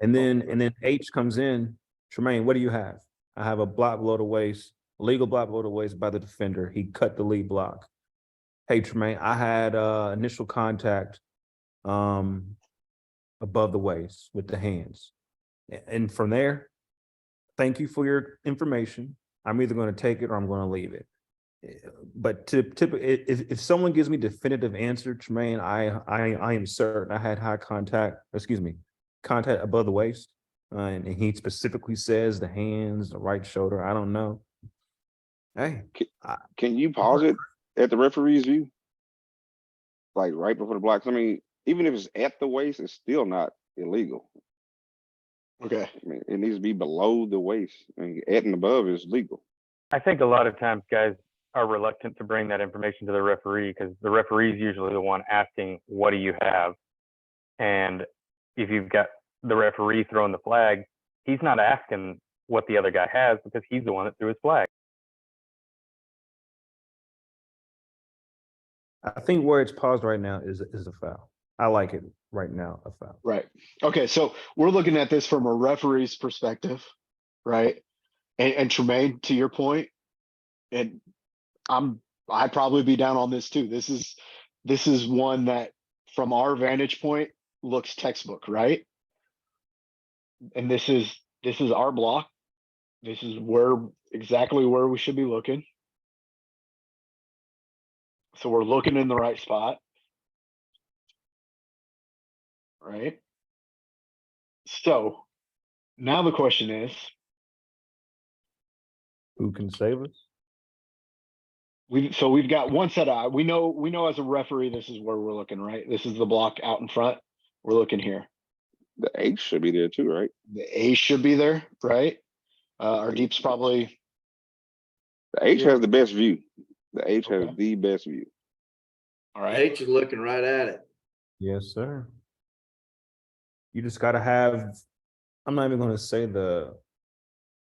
and then H comes in. Tremaine, what do you have? I have a block below the waist, legal block below the waist by the defender. He cut the lead block. Hey Tremaine, I had initial contact above the waist with the hands, and from there, thank you for your information. I'm either going to take it or I'm going to leave it. But if someone gives me definitive answer, Tremaine, I am certain I had contact above the waist, and he specifically says the hands, the right shoulder. I don't know. Hey, can you pause it at the referee's view? Like right before the blocks. I mean, even if it's at the waist, it's still not illegal. okay. I mean, it needs to be below the waist. I mean, at and above is legal. I think a lot of times guys are reluctant to bring that information to the referee because the referee is usually the one asking, what do you have? And if you've got the referee throwing the flag, he's not asking what the other guy has because he's the one that threw his flag. I think where it's paused right now is a foul. I like it right now, a foul. Right. Okay, so we're looking at this from a referee's perspective, right? And Tremaine, to your point, and I'd probably be down on this too. This is one that from our vantage point looks textbook, right? And this is our block. This is exactly where we should be looking. So we're looking in the right spot. Right? So now the question is, Who can save us? we've got one set of, we know as a referee, this is where we're looking, right? This is the block out in front. We're looking here. The H should be there too, right? The A should be there, right? Our deep's probably, The H Yeah. has the best view. The H has Okay. the best view. all right. H is looking right at it. Yes, sir. You just got to have, I'm not even going to say the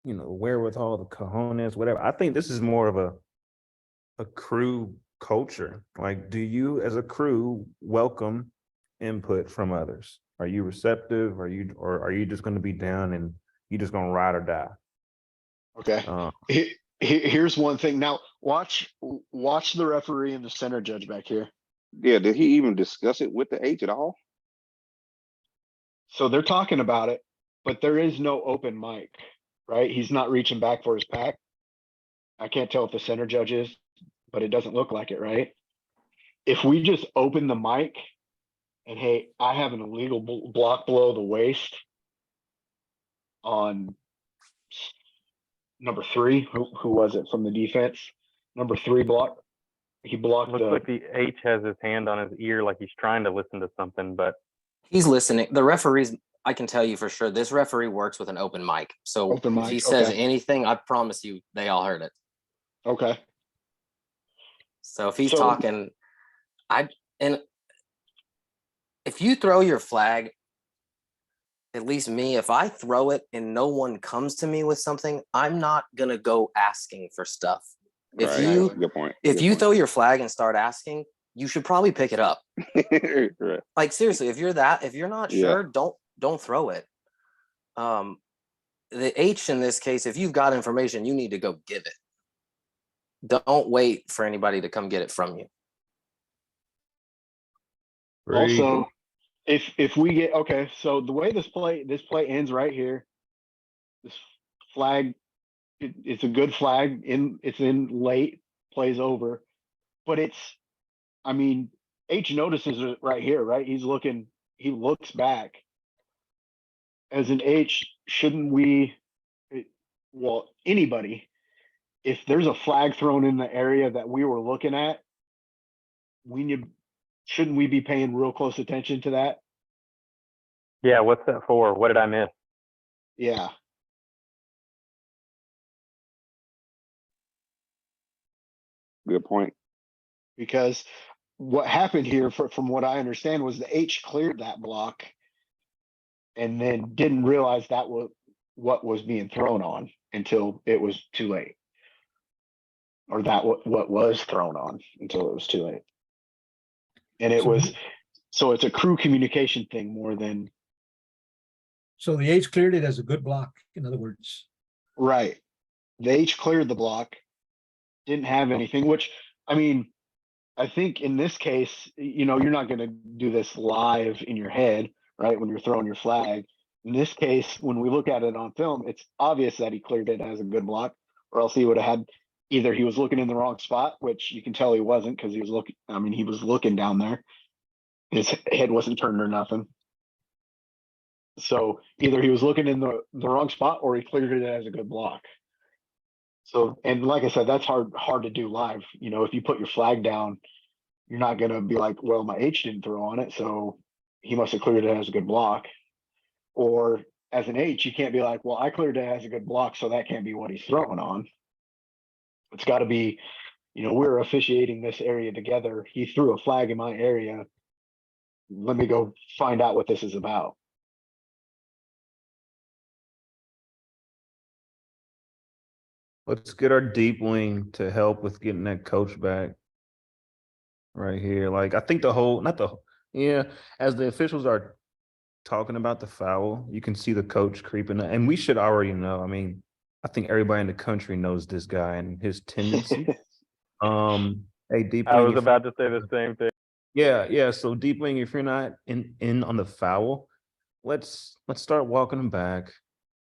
wherewithal, the cojones, whatever. I think this is more of a crew culture. Like, do you as a crew welcome input from others? Are you receptive? Or are you just going to be down and you just going to ride or die? Okay. Here's one thing. Now watch the referee and the center judge back here. Yeah, did he even discuss it with the H at all? So they're talking about it, but there is no open mic, right? He's not reaching back for his pack. I can't tell if the center judge is, but it doesn't look like it, right? If we just open the mic and hey, I have an illegal block below the waist on number 3, who was it from the defense? Number 3 block. He blocked Looks like the H has his hand on his ear, like he's trying to listen to something, but He's listening. The referees, I can tell you for sure, this referee works with an open mic. So Open if he mic, says okay. anything, I promise you they all heard it. Okay. So if he's So- talking, and if you throw your flag, at least me, if I throw it and no one comes to me with something, I'm not gonna go asking for stuff. If Right. you Good point. if Good you point. throw your flag and start asking, you should probably pick it up. Right. Like seriously, if you're not Yeah. sure, don't throw it. The H in this case, if you've got information, you need to go give it. Don't wait for anybody to come get it from you. Also, if we get okay, so the way this play ends right here, this flag, it's a good flag it's in late, plays over, but I mean, H notices it right here, right? He looks back. As an H, shouldn't we, well, anybody, if there's a flag thrown in the area that we were looking at, shouldn't we be paying real close attention to that? yeah, what's that for? What did I miss? Yeah. Good point. Because what happened here, from what I understand, was the H cleared that block and then didn't realize that was what was being thrown on until it was too late. Or that what was thrown on until it was too late. And it was, so it's a crew communication thing more than, So the H cleared it as a good block, in other words. right. The H cleared the block, didn't have anything, which, I mean, I think in this case, you're not going to do this live in your head, right? When you're throwing your flag. In this case, when we look at it on film, it's obvious that he cleared it as a good block, or else he would have had, either he was looking in the wrong spot, which you can tell he wasn't because he was looking down there. His head wasn't turned or nothing. So either he was looking in the wrong spot or he cleared it as a good block. So, and like I said, that's hard to do live. If you put your flag down, you're not going to be like, well, my H didn't throw on it, so he must have cleared it as a good block. Or as an H, you can't be like, well, I cleared it as a good block, so that can't be what he's throwing on. It's got to be, we're officiating this area together. He threw a flag in my area. Let me go find out what this is about. Let's get our deep wing to help with getting that coach back. Right here. Like, I think as the officials are talking about the foul, you can see the coach creeping up. And we should already know. I mean, I think everybody in the country knows this guy and his tendency. Hey, deep I wing, was about to say the same thing. Yeah. So deep wing, if you're not in on the foul, let's start walking them back,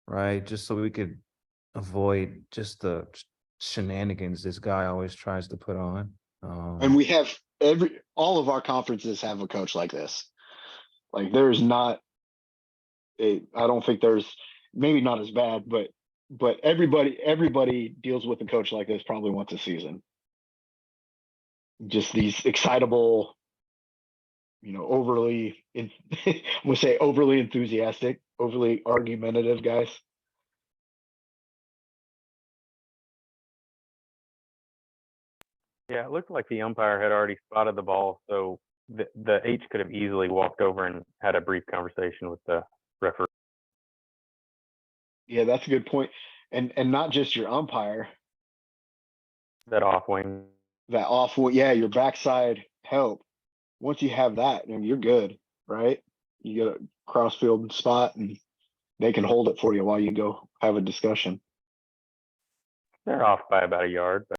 right? Just so we could avoid just the shenanigans this guy always tries to put on. And we have all of our conferences have a coach like this. Like there's not I don't think there's, maybe not as bad, but everybody deals with a coach like this probably once a season. Just these excitable, overly, I'm gonna say overly enthusiastic, overly argumentative guys. Yeah, it looked like the umpire had already spotted the ball, so the H could have easily walked over and had a brief conversation with the referee. Yeah, that's a good point. and not just your umpire, That off wing. that off, yeah, your backside help. Once you have that, then you're good, right? You get a crossfield spot and they can hold it for you while you go have a discussion. They're off by about a yard, but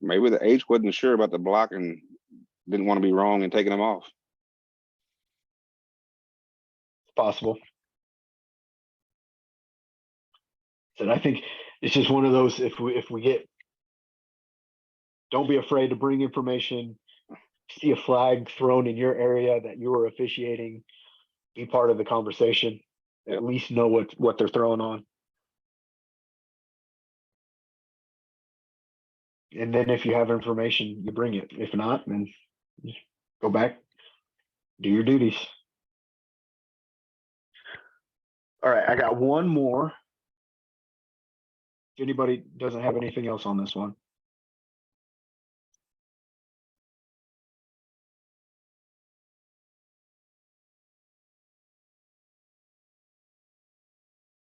Maybe the H wasn't sure about the block and didn't want to be wrong and taking them off. It's possible. So I think it's just one of those, if we get, don't be afraid to bring information, see a flag thrown in your area that you are officiating, be part of the conversation, at least know what they're throwing on. And then if you have information, you bring it. If not, then just go back, do your duties. All right, I got one more. If anybody doesn't have anything else on this one.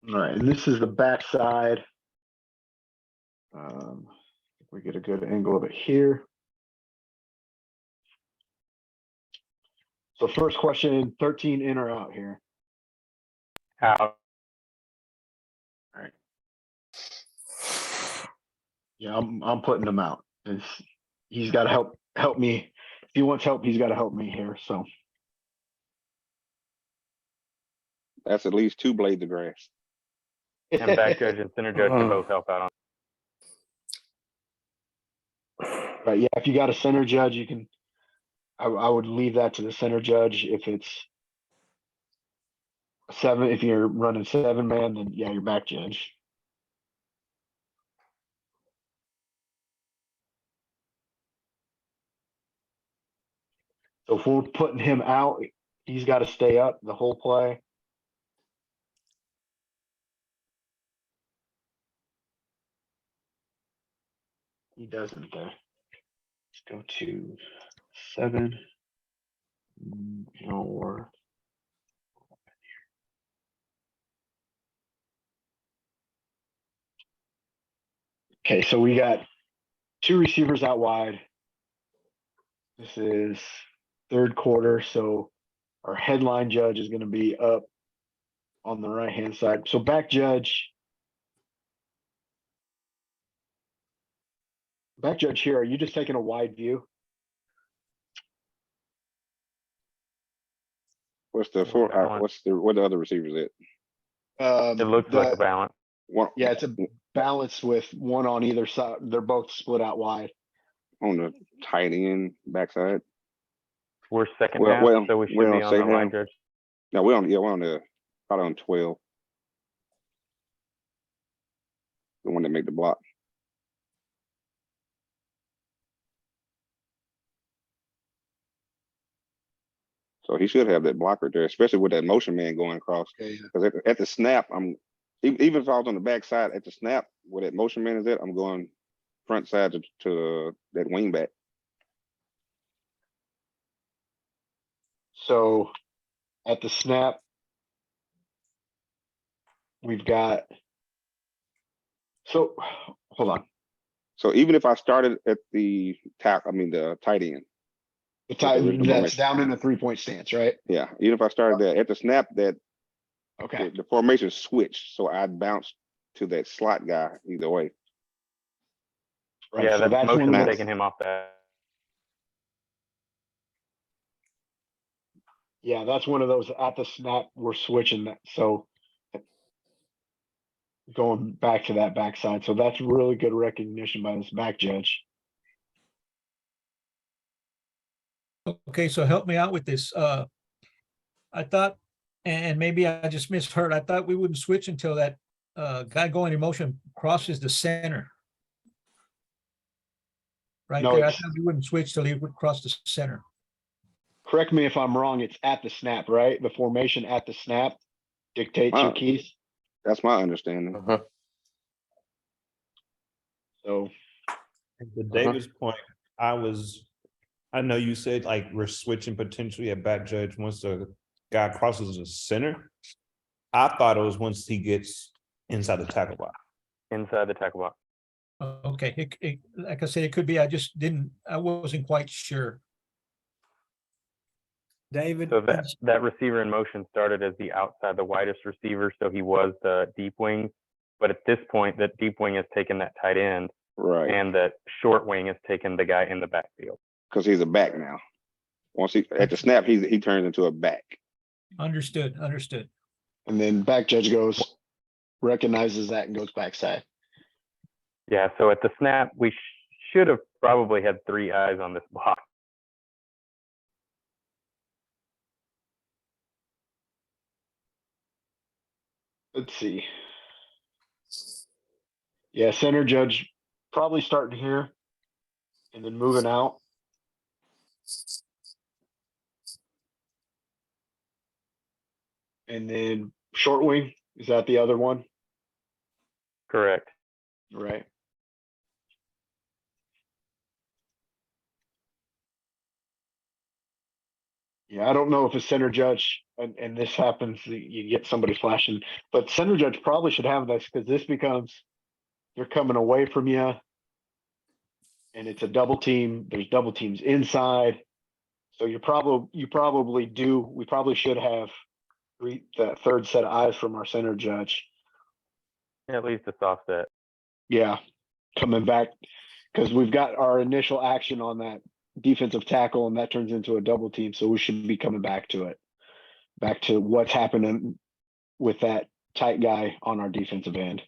All right, and this is the backside. We get a good angle of it here. So first question, 13 in or out here? out. Yeah, I'm putting him out. He's got to help me. If he wants help, he's got to help me here. So That's at least 2 blades of grass. And back judge and center judge can both help out on. But yeah, if you got a center judge, you can. I would leave that to the center judge. If it's 7, if you're running 7-man, then yeah, your back judge. So if we're putting him out, he's got to stay up the whole play. He doesn't there. Let's go to 7. Or okay, so we got 2 receivers out wide. This is 3rd quarter, so our headline judge is going to be up on the right hand side. So back judge here, are you just taking a wide view? What's the what the other receivers at? It looks like a balance. One, Yeah, it's a balance with one on either side. They're both split out wide. on the tight end backside. We're second Well- half, well, so we should we're be on on the second line half. judge. No, we're on the probably on 12. The one that make the block. So he should have that blocker there, especially with that motion man going across. Okay. Because at the snap, even if I was on the backside at the snap where that motion man is at, I'm going front side to that wing back. So at the snap, we've got. So hold on. So even if I started at the the tight end. The tight, original that's formation. down in the 3-point stance, right? Yeah, even if I started there at the snap, that Okay. the formation switched, so I'd bounce to that slot guy either way. Right. Yeah, So that that's one motion of is those- taking him off that. Yeah, that's one of those at the snap, we're switching that. So going back to that backside. So that's really good recognition by this back judge. Okay, so help me out with this. I thought, and maybe I just misheard, I thought we wouldn't switch until that guy going in motion crosses the center. Right No, there, I it's- thought we wouldn't switch till he would cross the center. Correct me if I'm wrong, it's at the snap, right? The formation at the snap dictates your Wow. keys. That's my understanding. So To David's point, I know you said like we're switching potentially at back judge once the guy crosses the center. I thought it was once he gets inside the tackle box. Inside the tackle box. Okay, like I said, it could be, I wasn't quite sure. David, So that receiver in motion started as the outside, the widest receiver, so he was the deep wing. But at this point, that deep wing has taken that tight end, Right, and that short wing has taken the guy in the backfield. because he's a back now. Once he at the snap, he turns into a back. Understood. And then back judge goes, recognizes that and goes backside. Yeah, so at the snap, we should have probably had 3 eyes on this block. Let's see. Yeah, center judge probably starting here and then moving out. And then short wing, is that the other one? Correct. Right. Yeah, I don't know if a center judge, and this happens, you get somebody flashing, but center judge probably should have this because this becomes, they're coming away from you. And it's a double team, there's double teams inside. So we probably should have that third set of eyes from our center judge. At least a soft set. Yeah, coming back, because we've got our initial action on that defensive tackle and that turns into a double team, so we should be coming back to it. Back to what's happening with that tight guy on our defensive end.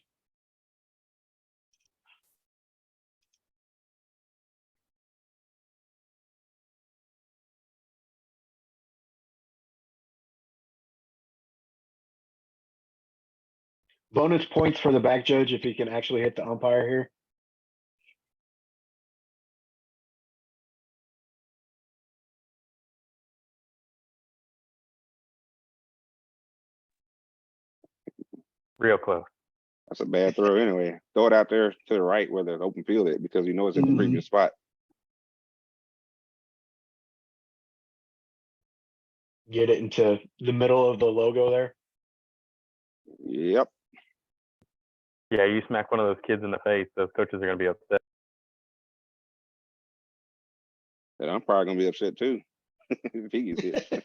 Bonus points for the back judge if he can actually hit the umpire here. Real close. That's a bad throw anyway. Throw it out there to the right where there's open field at because you know it's in the previous spot. Get it into the middle of the logo there. Yep. Yeah, you smack one of those kids in the face, those coaches are going to be upset. And I'm probably gonna be upset too if he gets hit.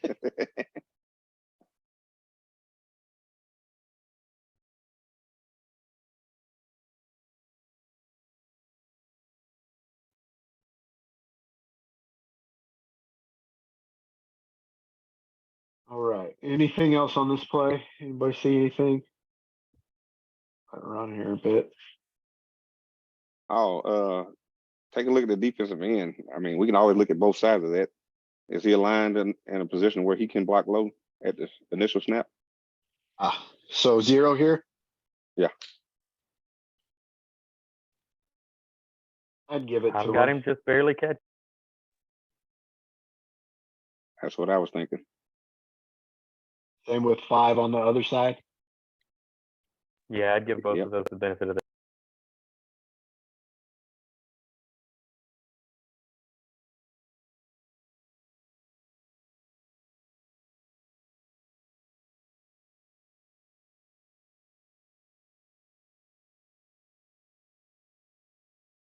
All right, anything else on this play? Anybody see anything? Around here a bit. Oh, take a look at the defensive end. I mean, we can always look at both sides of that. Is he aligned in a position where he can block low at the initial snap? So 0 here? Yeah. I'd give it I've to got him. him just barely catch. That's what I was thinking. Same with 5 on the other side. Yeah, I'd give both Yep. of those the benefit of the.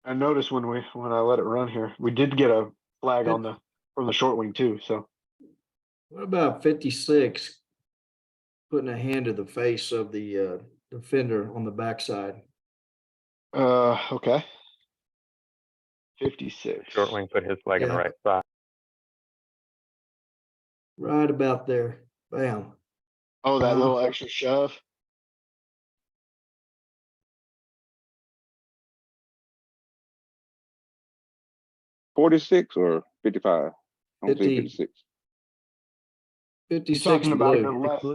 I noticed when I let it run here, we did get a flag Good. on from the short wing too, so. What about 56? Putting a hand to the face of the defender on the backside. Okay. 56. Short wing put his flag in the Yeah. right spot. Right about there. Bam. Oh, that little extra shove. $46 or 55? I don't see 50. 56. 56 talking about the blue. left,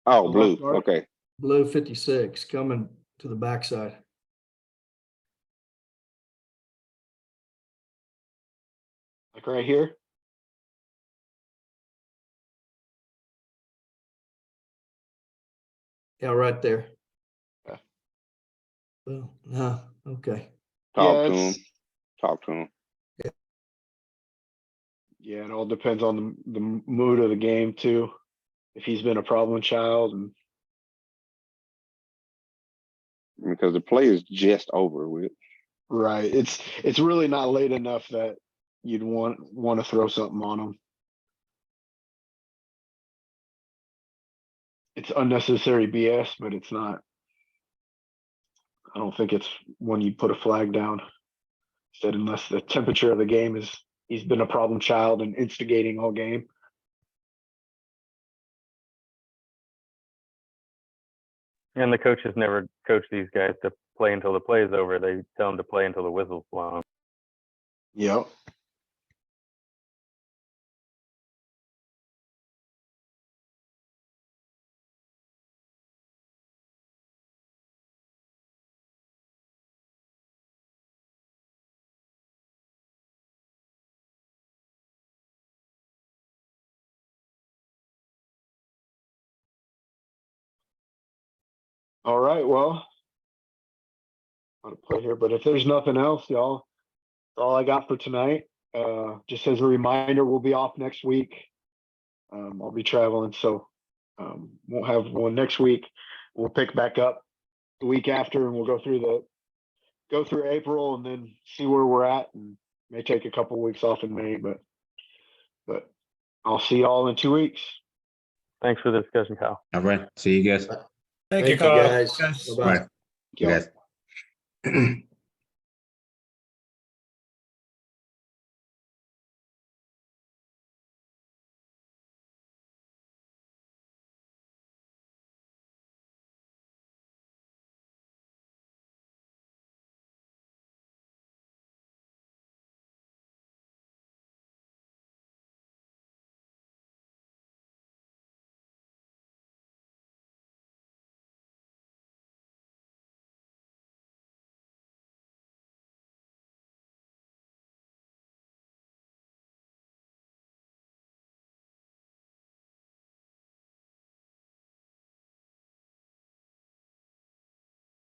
Oh, the blue. left guard? Okay. Blue 56 coming to the backside. like right here. Yeah, right there. Yeah. Well, no, okay. Talk to it's- him. Talk to him. Yeah, it all depends on the mood of the game too. if he's been a problem child, and Because the play is just over with. right, it's really not late enough that you'd want to throw something on him. It's unnecessary BS, but it's not. I don't think it's when you put a flag down. Said unless the temperature of the game is he's been a problem child and instigating all game. And the coaches never coach these guys to play until the play is over. They tell them to play until the whistle's blown. Yep. All right, well, I'm gonna play here, but if there's nothing else, y'all, that's all I got for tonight. Just as a reminder, we'll be off next week. I'll be traveling, so won't have one next week. We'll pick back up the week after, and we'll go through April and then see where we're at, and may take a couple weeks off in May, but I'll see y'all in 2 weeks. Thanks for the discussion, Kyle. All right. See you guys. Thank you, Thank you, Carl. guys. Guys. Bye-bye. Bye. You guys.